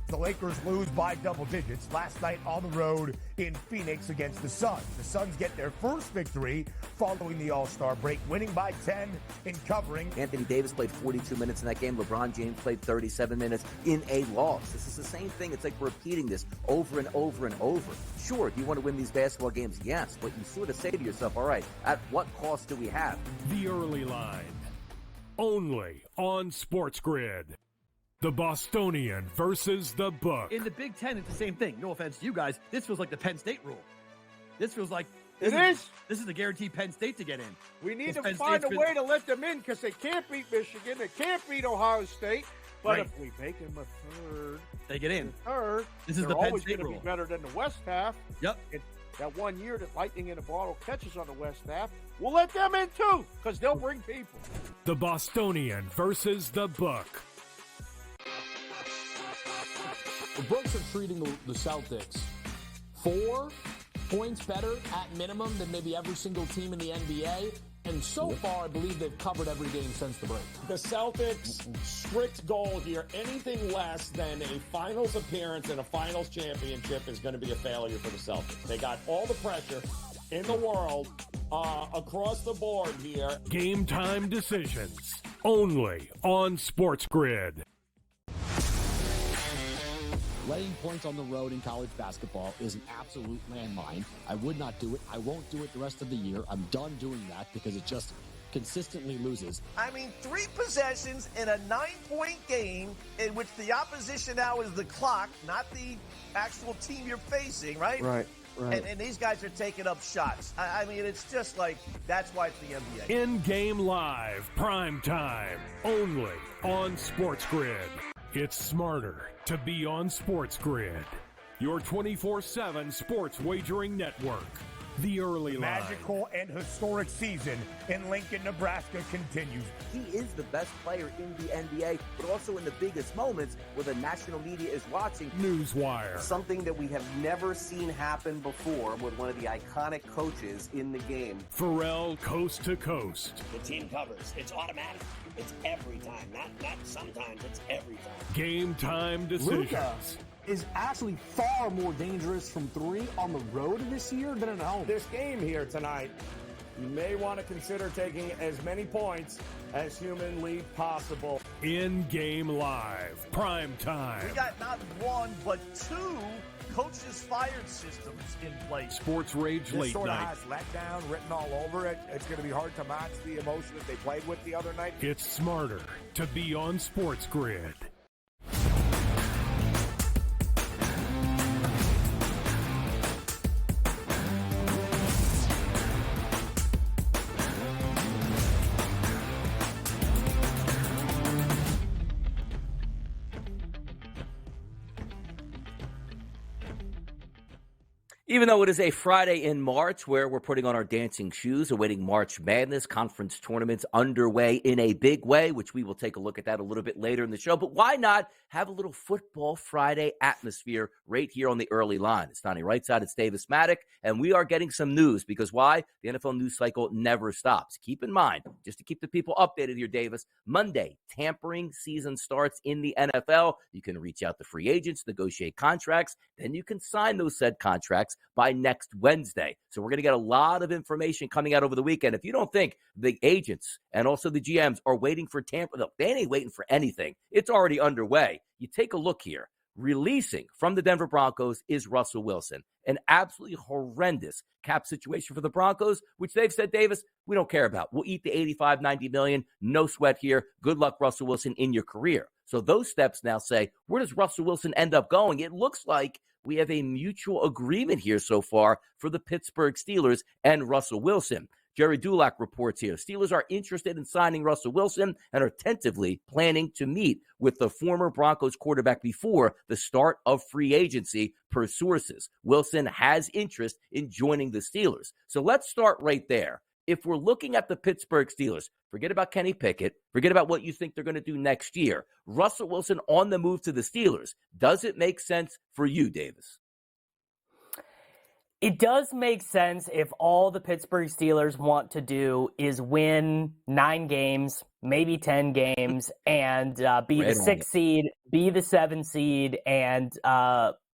The Lakers lose by double digits last night on the road in Phoenix against the Suns. The Suns get their first victory following the All-Star break, winning by 10 in covering. Anthony Davis played 42 minutes in that game. LeBron James played 37 minutes in a loss. This is the same thing. It's like repeating this over and over and over. Sure, do you want to win these basketball games? Yes, but you sort of say to yourself, all right, at what cost do we have? The early line, only on SportsGrid. The Bostonian versus the Book. In the Big Ten, it's the same thing. No offense to you guys. This feels like the Penn State rule. This feels like this is the guaranteed Penn State to get in. We need to find a way to let them in because they can't beat Michigan. They can't beat Ohio State. But if we make them a third, they get in. This is the Penn State rule. Be better than the West half. Yep. That 1 year that Lightning in a Bottle catches on the West half, we'll let them in too because they'll bring people. The Bostonian versus the Book. The books are treating the Celtics 4 points better at minimum than maybe every single team in the NBA. And so far, I believe they've covered every game since the break. The Celtics' strict goal here, anything less than a finals appearance and a finals championship is going to be a failure for the Celtics. They got all the pressure in the world across the board here. Game time decisions, only on SportsGrid. Laying points on the road in college basketball is an absolute landmine. I would not do it. I won't do it the rest of the year. I'm done doing that because it just consistently loses. I mean, 3 possessions in a 9-point game in which the opposition now is the clock, not the actual team you're facing, right? Right. And these guys are taking up shots. I mean, it's just like, that's why it's the NBA. In-game live, prime time, only on SportsGrid. It's smarter to be on SportsGrid, your 24/7 sports wagering network. The early line. Magical and historic season in Lincoln, Nebraska continues. He is the best player in the NBA, but also in the biggest moments where the national media is watching. Newswire. Something that we have never seen happen before with one of the iconic coaches in the game. Pharrell, coast to coast. The team covers. It's automatic. It's every time. Not sometimes. It's every time. Game time decisions. Luka is actually far more dangerous from 3 on the road this year than at home. This game here tonight, you may want to consider taking as many points as humanly possible. In-game live, prime time. We got not 1, but 2 coaches fired systems in place. Sports Rage Late This sort of Night. has letdown written all over it. It's going to be hard to match the emotion that they played with the other night. It's smarter to be on SportsGrid. Even though it is a Friday in March where we're putting on our dancing shoes, awaiting March Madness, conference tournaments underway in a big way, which we will take a look at that a little bit later in the show. But why not have a little Football Friday atmosphere right here on the early line? It's Donnie Rightside, it's Davis Maddock, and we are getting some news because why? The NFL news cycle never stops. Keep in mind, just to keep the people updated here, Davis, Monday, tampering season starts in the NFL. You can reach out to free agents, negotiate contracts, then you can sign those said contracts by next Wednesday. So we're going to get a lot of information coming out over the weekend. If you don't think the agents and also the GMs are waiting for tampering, look, they ain't waiting for anything. It's already underway. You take a look here. Releasing from the Denver Broncos is Russell Wilson. An absolutely horrendous cap situation for the Broncos, which they've said, Davis, we don't care about. We'll eat the 85, 90 million. No sweat here. Good luck, Russell Wilson, in your career. So those steps now say, where does Russell Wilson end up going? It looks like we have a mutual agreement here so far for the Pittsburgh Steelers and Russell Wilson. Jerry Dulac reports here, Steelers are interested in signing Russell Wilson and are tentatively planning to meet with the former Broncos quarterback before the start of free agency, per sources. Wilson has interest in joining the Steelers. So let's start right there. If we're looking at the Pittsburgh Steelers, forget about Kenny Pickett, forget about what you think they're going to do next year. Russell Wilson on the move to the Steelers. Does it make sense for you, Davis? It does make sense if all the Pittsburgh Steelers want to do is win 9 games, maybe 10 games, and be the 6 seed, be the 7 seed, and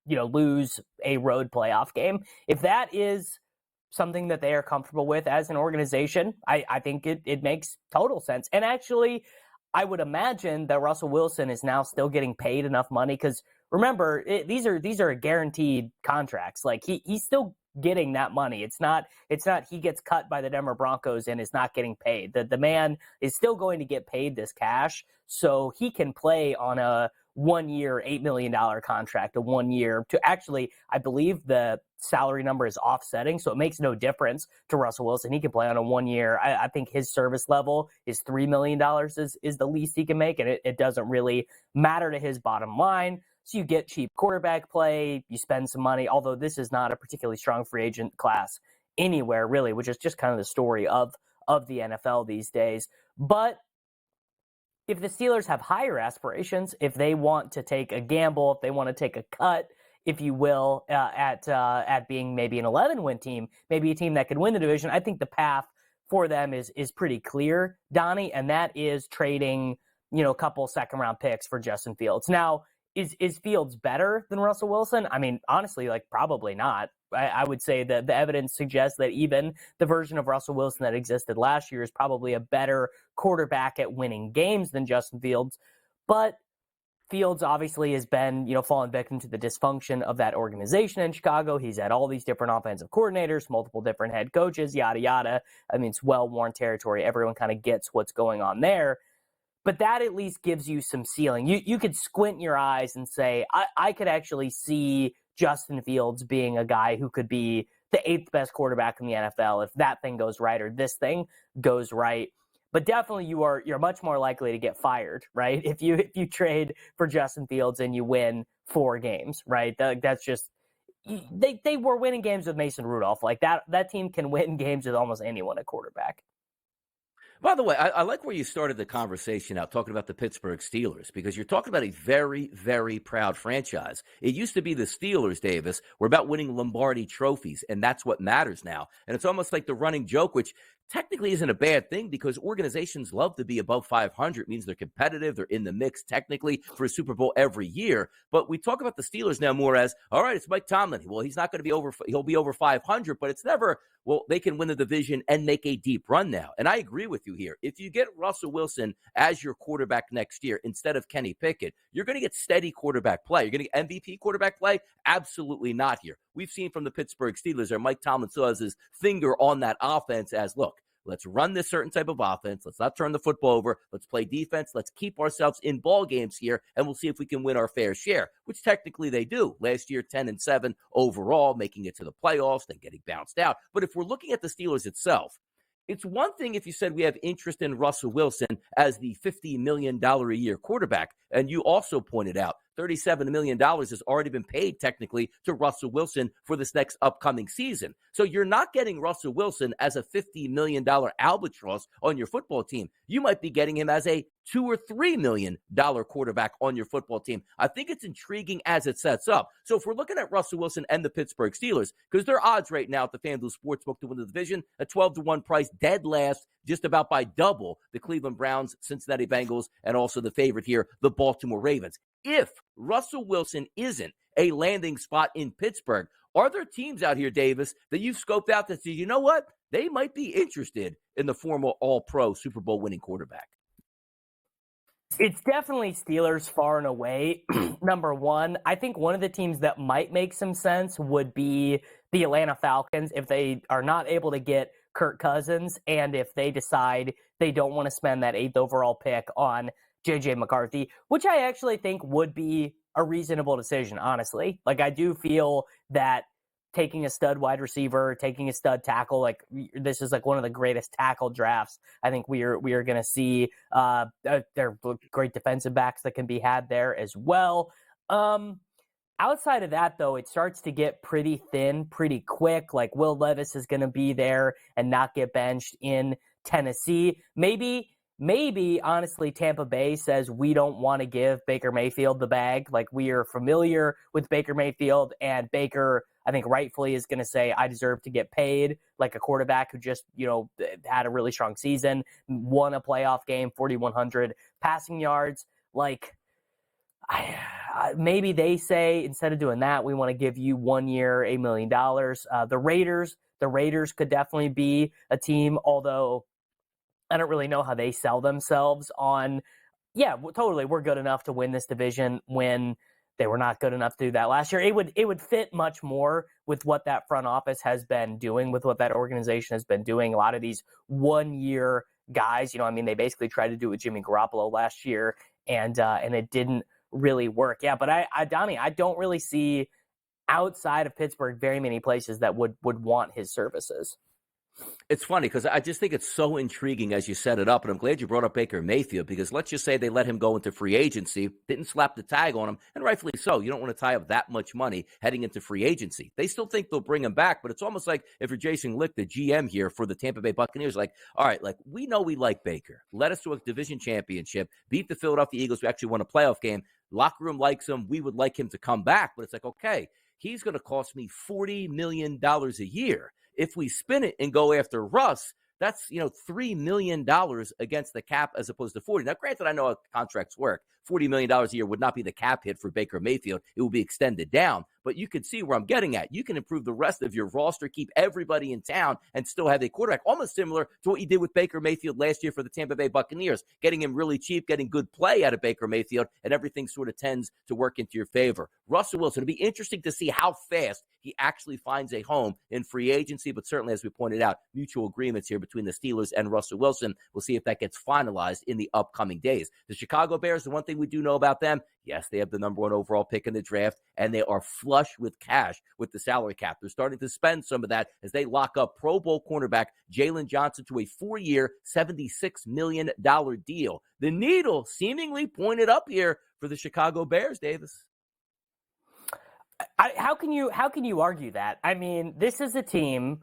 lose a road playoff game. If that is something that they are comfortable with as an organization, I think it makes total sense. And actually, I would imagine that Russell Wilson is now still getting paid enough money because remember, these are guaranteed contracts. Like he's still getting that money. It's not he gets cut by the Denver Broncos and is not getting paid. The man is still going to get paid this cash, so he can play on a 1-year, $8 million contract, a 1 year to actually, I believe the salary number is offsetting, so it makes no difference to Russell Wilson. He can play on a 1 year. I think his service level is $3 million is the least he can make, and it doesn't really matter to his bottom line. So you get cheap quarterback play, you spend some money, although this is not a particularly strong free agent class anywhere, really, which is just kind of the story of the NFL these days. But if the Steelers have higher aspirations, if they want to take a gamble, if they want to take a cut, if you will, at being maybe an 11-win team, maybe a team that could win the division, I think the path for them is pretty clear, Donnie, and that is trading, a couple second-round picks for Justin Fields. Now, is Fields better than Russell Wilson? I mean, honestly, probably not. I would say that the evidence suggests that even the version of Russell Wilson that existed last year is probably a better quarterback at winning games than Justin Fields. But Fields obviously has been, fallen victim to the dysfunction of that organization in Chicago. He's had all these different offensive coordinators, multiple different head coaches, yada, yada. I mean, it's well-worn territory. Everyone kind of gets what's going on there. But that at least gives you some ceiling. You could squint your eyes and say, I could actually see Justin Fields being a guy who could be the 8th best quarterback in the NFL if that thing goes right or this thing goes right. But definitely you're much more likely to get fired, right? If you trade for Justin Fields and you win 4 games, right? That's just they were winning games with Mason Rudolph. Like that team can win games with almost anyone at quarterback. By the way, I like where you started the conversation out talking about the Pittsburgh Steelers because you're talking about a very, very proud franchise. It used to be the Steelers, Davis, were about winning Lombardi trophies, and that's what matters now. And it's almost like the running joke, which technically isn't a bad thing because organizations love to be above 500. It means they're competitive. They're in the mix technically for a Super Bowl every year. But we talk about the Steelers now more as, all right, it's Mike Tomlin. Well, he's not going to be he'll be over 500, but it's never, well, they can win the division and make a deep run now. And I agree with you here. If you get Russell Wilson as your quarterback next year instead of Kenny Pickett, you're going to get steady quarterback play. You're going to get MVP quarterback play? Absolutely not here. We've seen from the Pittsburgh Steelers, or Mike Tomlin still has his finger on that offense as, look, let's run this certain type of offense. Let's not turn the football over. Let's play defense. Let's keep ourselves in ball games here, and we'll see if we can win our fair share, which technically they do. Last year, 10-7 overall, making it to the playoffs, then getting bounced out. But if we're looking at the Steelers itself, it's one thing if you said we have interest in Russell Wilson as the $50 million a year quarterback, and you also pointed out $37 million has already been paid technically to Russell Wilson for this next upcoming season. So you're not getting Russell Wilson as a $50 million albatross on your football team. You might be getting him as a $2 or $3 million quarterback on your football team. I think it's intriguing as it sets up. So if we're looking at Russell Wilson and the Pittsburgh Steelers, because their odds right now at the FanDuel Sportsbook to win the division, a 12-1 price, dead last, just about by double the Cleveland Browns, Cincinnati Bengals, and also the favorite here, the Baltimore Ravens. If Russell Wilson isn't a landing spot in Pittsburgh, are there teams out here, Davis, that you've scoped out that say, you know what? They might be interested in the former All-Pro Super Bowl winning quarterback. It's definitely Steelers far and away. Number one, I think one of the teams that might make some sense would be the Atlanta Falcons if they are not able to get Kirk Cousins and if they decide they don't want to spend that 8th overall pick on J.J. McCarthy, which I actually think would be a reasonable decision, honestly. Like, I do feel that taking a stud wide receiver, taking a stud tackle, like this is like one of the greatest tackle drafts I think we are going to see. There are great defensive backs that can be had there as well. Outside of that, though, it starts to get pretty thin pretty quick. Like Will Levis is going to be there and not get benched in Tennessee. Maybe, honestly, Tampa Bay says we don't want to give Baker Mayfield the bag. Like, we are familiar with Baker Mayfield, and Baker, I think, rightfully is going to say, I deserve to get paid, like a quarterback who just, had a really strong season, won a playoff game, 4,100 passing yards. Like, maybe they say, instead of doing that, we want to give you 1 year, $1 million. The Raiders could definitely be a team, although I don't really know how they sell themselves on, totally, we're good enough to win this division when they were not good enough to do that last year. It would fit much more with what that front office has been doing, with what that organization has been doing. A lot of these 1 year guys, they basically tried to do it with Jimmy Garoppolo last year, and it didn't really work. Yeah, but Donnie, I don't really see outside of Pittsburgh very many places that would want his services. It's funny because I just think it's so intriguing as you set it up, and I'm glad you brought up Baker Mayfield because let's just say they let him go into free agency, didn't slap the tag on him, and rightfully so. You don't want to tie up that much money heading into free agency. They still think they'll bring him back, but it's almost like if you're Jason Licht, the GM here for the Tampa Bay Buccaneers, like, all right, like we know we like Baker. Let us to a division championship, beat the Philadelphia Eagles, who actually won a playoff game. Locker room likes him. We would like him to come back, but it's like, okay, he's going to cost me $40 million a year. If we spin it and go after Russ, that's, $3 million against the cap as opposed to 40. Now, granted, I know how contracts work. $40 million a year would not be the cap hit for Baker Mayfield. It will be extended down. But you can see where I'm getting at. You can improve the rest of your roster, keep everybody in town, and still have a quarterback. Almost similar to what you did with Baker Mayfield last year for the Tampa Bay Buccaneers. Getting him really cheap, getting good play out of Baker Mayfield, and everything sort of tends to work into your favor. Russell Wilson, it'll be interesting to see how fast he actually finds a home in free agency. But certainly, as we pointed out, mutual agreements here between the Steelers and Russell Wilson. We'll see if that gets finalized in the upcoming days. The Chicago Bears, the one thing we do know about them, yes, they have the number 1 overall pick in the draft, and they are flush with cash with the salary cap. They're starting to spend some of that as they lock up Pro Bowl cornerback Jalen Johnson to a 4-year, $76 million deal. The needle seemingly pointed up here for the Chicago Bears, Davis. How can you argue that? I mean, this is a team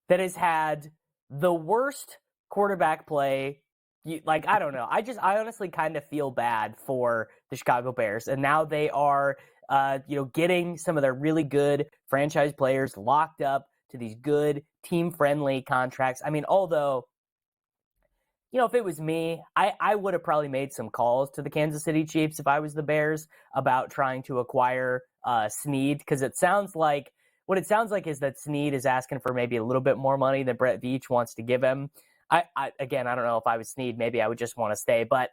that has had the worst quarterback play. I don't know. I honestly kind of feel bad for the Chicago Bears. And now they are, getting some of their really good franchise players locked up to these good team-friendly contracts. I mean, although, if it was me, I would have probably made some calls to the Kansas City Chiefs if I was the Bears about trying to acquire Snead, because what it sounds like is that Snead is asking for maybe a little bit more money than Brett Veach wants to give him. I don't know if I was Snead, maybe I would just want to stay, but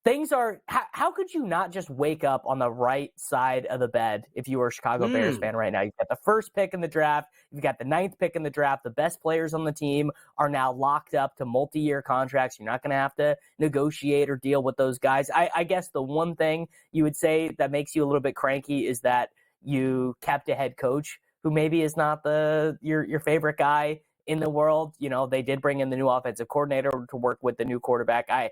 things are, how could you not just wake up on the right side of the bed if you were a Chicago Bears fan right now? You've got the first pick in the draft, you've got the 9th pick in the draft, the best players on the team are now locked up to multi-year contracts. You're not going to have to negotiate or deal with those guys. I guess the one thing you would say that makes you a little bit cranky is that you kept a head coach who maybe is not your favorite guy in the world. They did bring in the new offensive coordinator to work with the new quarterback. I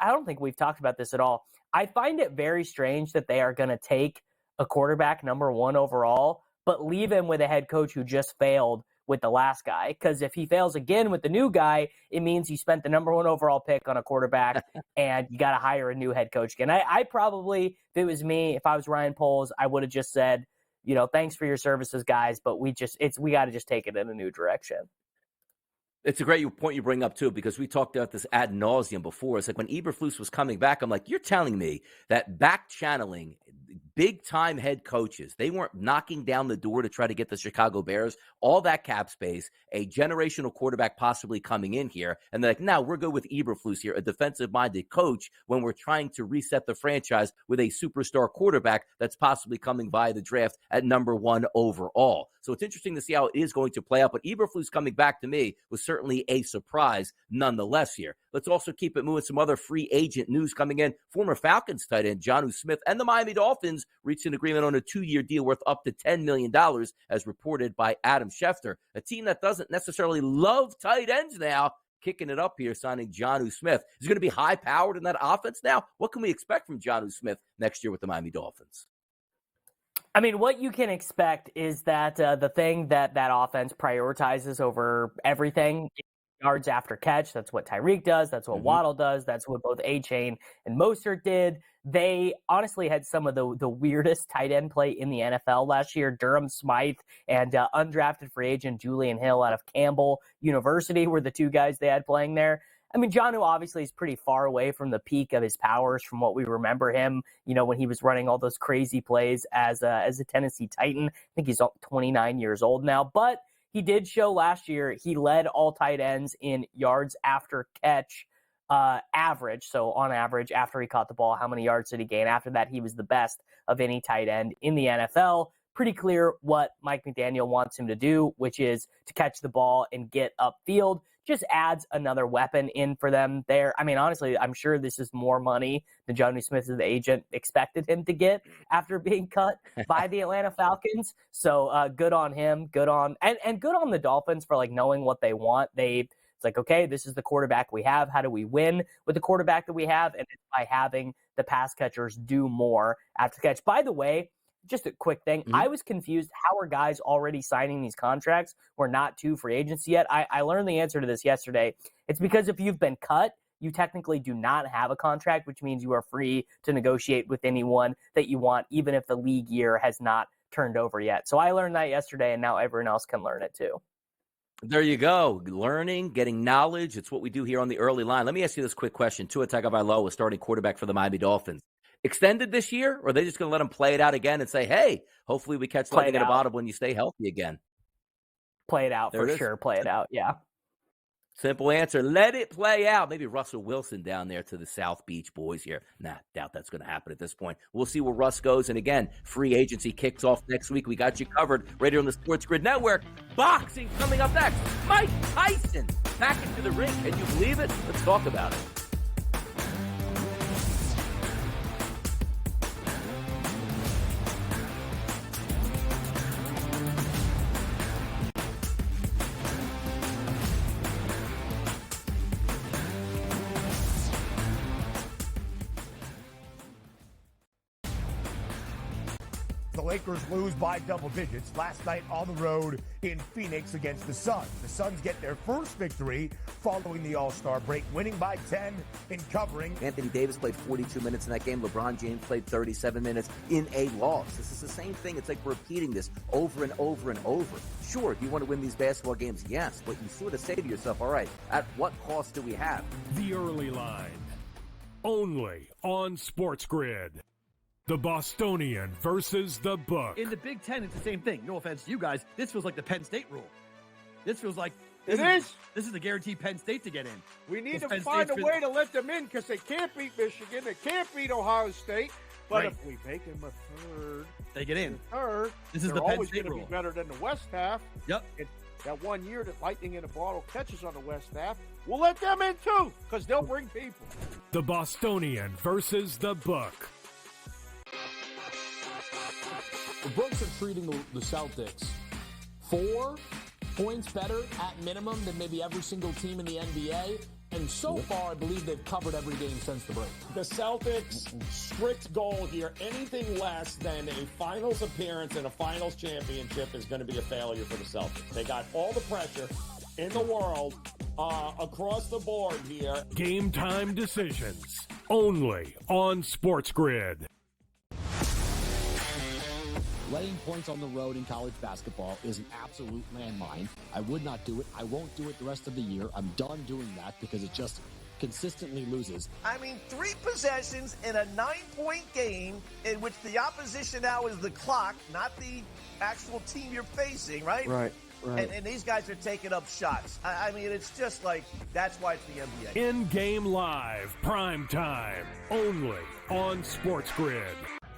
don't think we've talked about this at all. I find it very strange that they are going to take a quarterback number 1 overall, but leave him with a head coach who just failed with the last guy. Because if he fails again with the new guy, it means you spent the number 1 overall pick on a quarterback and you got to hire a new head coach again. I probably, if it was me, if I was Ryan Poles, I would have just said, thanks for your services, guys, but we got to just take it in a new direction. It's a great point you bring up, too, because we talked about this ad nauseum before. It's like when Eberflus was coming back, I'm like, you're telling me that back channeling big-time head coaches, they weren't knocking down the door to try to get the Chicago Bears, all that cap space, a generational quarterback possibly coming in here, and they're like, no, we're good with Eberflus here, a defensive-minded coach, when we're trying to reset the franchise with a superstar quarterback that's possibly coming via the draft at number 1 overall. So it's interesting to see how it is going to play out, but Eberflus coming back to me was certainly a surprise nonetheless here. Let's also keep it moving. Some other free agent news coming in. Former Falcons tight end Jonnu Smith and the Miami Dolphins reached an agreement on a 2-year deal worth up to $10 million, as reported by Adam Schefter. A team that doesn't necessarily love tight ends now, kicking it up here, signing Jonnu Smith. Is he going to be high-powered in that offense now? What can we expect from Jonnu Smith next year with the Miami Dolphins? I mean, what you can expect is that the thing that offense prioritizes over everything, yards after catch. That's what Tyreek does. That's what Waddle does. That's what both A-Chain and Mostert did. They honestly had some of the weirdest tight end play in the NFL last year. Durham Smythe and undrafted free agent Julian Hill out of Campbell University were the two guys they had playing there. I mean, Jonnu obviously is pretty far away from the peak of his powers from what we remember him, when he was running all those crazy plays as a Tennessee Titan. I think he's 29 years old now, but he did show last year he led all tight ends in yards after catch average. So on average, after he caught the ball, how many yards did he gain? After that, he was the best of any tight end in the NFL. Pretty clear what Mike McDaniel wants him to do, which is to catch the ball and get upfield. Just adds another weapon in for them there. I mean, honestly, I'm sure this is more money than Jonnu Smith's agent expected him to get after being cut by the Atlanta Falcons. So good on him. Good on the Dolphins for knowing what they want. It's like, okay, this is the quarterback we have. How do we win with the quarterback that we have? And it's by having the pass catchers do more after catch. By the way, just a quick thing. I was confused. How are guys already signing these contracts? We're not to free agency yet. I learned the answer to this yesterday. It's because if you've been cut, you technically do not have a contract, which means you are free to negotiate with anyone that you want, even if the league year has not turned over yet. So I learned that yesterday, and now everyone else can learn it too. There you go. Learning, getting knowledge. It's what we do here on the early line. Let me ask you this quick question. Tua Tagovailoa, starting quarterback for the Miami Dolphins. Extended this year, or are they just going to let him play it out again and say, hey, hopefully we catch lightning in a bottle when you stay healthy again? Play it out for sure. Play it out, yeah. Simple answer. Let it play out. Maybe Russell Wilson down there to the South Beach boys here. Doubt that's going to happen at this point. We'll see where Russ goes. And again, free agency kicks off next week. We got you covered right here on the SportsGrid Network. Boxing coming up next. Mike Tyson back into the ring. Can you believe it? Let's talk about it. The Lakers lose by double digits last night on the road in Phoenix against the Suns. The Suns get their first victory following the All-Star break, winning by 10 in covering. Anthony Davis played 42 minutes in that game. LeBron James played 37 minutes in a loss. This is the same thing. It's like repeating this over and over and over. Sure, do you want to win these basketball games? Yes, but you sort of say to yourself, all right, at what cost do we have? The Early Line, only on SportsGrid. The Bostonian versus the Book. In the Big Ten, it's the same thing. No offense to you guys. This feels like the Penn State rule. This feels like this is the guaranteed Penn State to get in. We need to find a way to let them in because they can't beat Michigan. They can't beat Ohio State. But if we make them a third, they get in. Third, this is the Penn State rule. Be better than the West half. Yep. And that 1 year that lightning in a bottle catches on the West half, we'll let them in too because they'll bring people. The Bostonian versus the Book. The books are treating the Celtics 4 points better at minimum than maybe every single team in the NBA. And so far, I believe they've covered every game since the break. The Celtics' strict goal here, anything less than a finals appearance and a finals championship is going to be a failure for the Celtics. They got all the pressure in the world across the board here. Game time decisions only on SportsGrid. Laying points on the road in college basketball is an absolute landmine. I would not do it. I won't do it the rest of the year. I'm done doing that because it just consistently loses. I mean, 3 possessions in a 9-point game in which the opposition now is the clock, not the actual team you're facing, right? Right. And these guys are taking up shots. I mean, it's just like, that's why it's the NBA. In-game live, prime time, only on SportsGrid.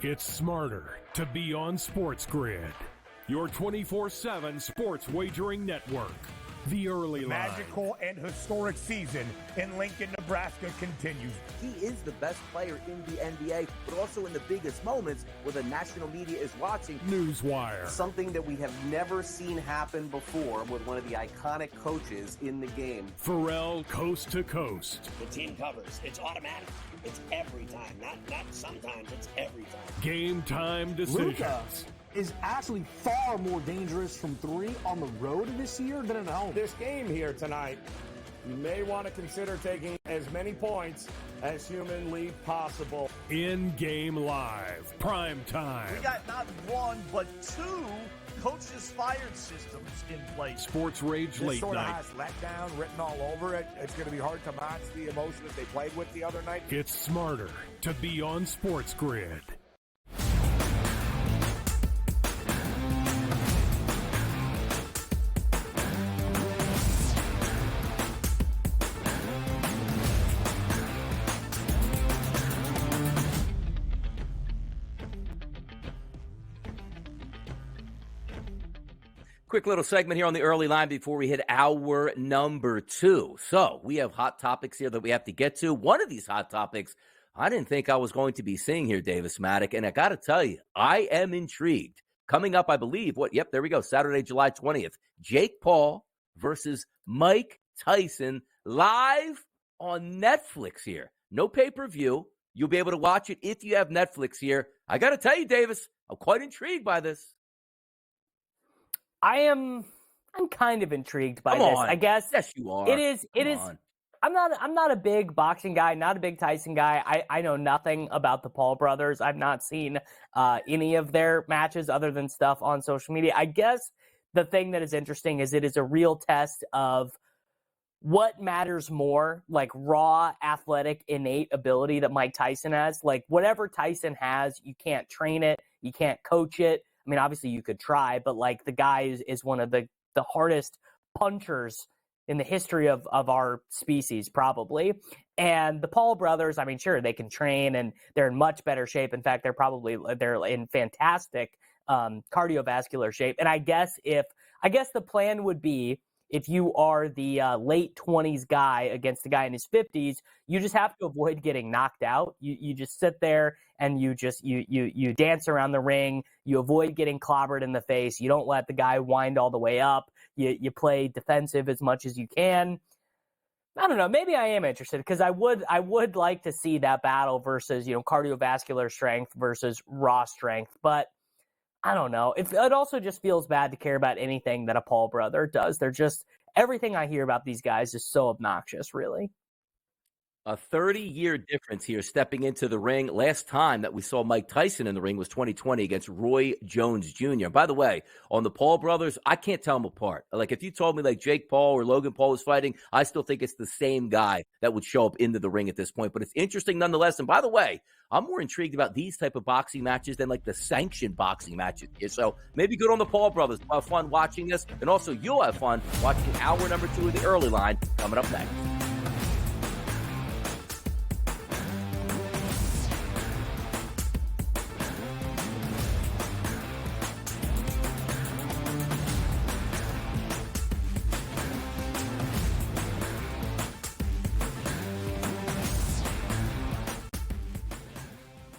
It's smarter to be on SportsGrid, your 24/7 sports wagering network. The early line. Magical and historic season in Lincoln, Nebraska continues. He is the best player in the NBA, but also in the biggest moments where the national media is watching. Newswire. Something that we have never seen happen before with one of the iconic coaches in the game. Pharrell, coast to coast. The team covers. It's automatic. It's every time. Not sometimes. It's every time. Game time decisions. Luka is actually far more dangerous from 3 on the road this year than at home. This game here tonight, you may want to consider taking as many points as humanly possible. In-game live, prime time. We got not 1, but 2 coaches fired systems in place. Sports Rage This Late sort of Night. has letdown written all over it. It's going to be hard to match the emotion that they played with the other night. It's smarter to be on SportsGrid. Quick little segment here on the early line before we hit hour number 2. So we have hot topics here that we have to get to. One of these hot topics I didn't think I was going to be seeing here, Davis Maddock, and I got to tell you, I am intrigued. Coming up, I believe, there we go, Saturday, July 20th, Jake Paul versus Mike Tyson live on Netflix here. No pay-per-view. You'll be able to watch it if you have Netflix here. I got to tell you, Davis, I'm quite intrigued by this. I'm kind of intrigued by this. I guess. Yes, you are. It is. I'm not a big boxing guy, not a big Tyson guy. I know nothing about the Paul brothers. I've not seen any of their matches other than stuff on social media. I guess the thing that is interesting is it is a real test of what matters more, like raw, athletic, innate ability that Mike Tyson has. Like whatever Tyson has, you can't train it, you can't coach it. I mean, obviously you could try, but like the guy is one of the hardest punchers in the history of our species, probably. And the Paul brothers, I mean, sure, they can train and they're in much better shape. In fact, they're in fantastic cardiovascular shape. And I guess the plan would be, if you are the late 20s guy against the guy in his 50s, you just have to avoid getting knocked out. You just sit there and you dance around the ring. You avoid getting clobbered in the face. You don't let the guy wind all the way up. You play defensive as much as you can. I don't know. Maybe I am interested because I would like to see that battle versus, cardiovascular strength versus raw strength. But I don't know. It also just feels bad to care about anything that a Paul brother does. They're just, everything I hear about these guys is so obnoxious, really. A 30-year difference here stepping into the ring. Last time that we saw Mike Tyson in the ring was 2020 against Roy Jones Jr. By the way, on the Paul brothers, I can't tell them apart. Like if you told me like Jake Paul or Logan Paul was fighting, I still think it's the same guy that would show up into the ring at this point. But it's interesting nonetheless. And by the way, I'm more intrigued about these type of boxing matches than like the sanctioned boxing matches here. So maybe good on the Paul brothers. We'll have fun watching this. And also you'll have fun watching hour number 2 of the early line coming up next.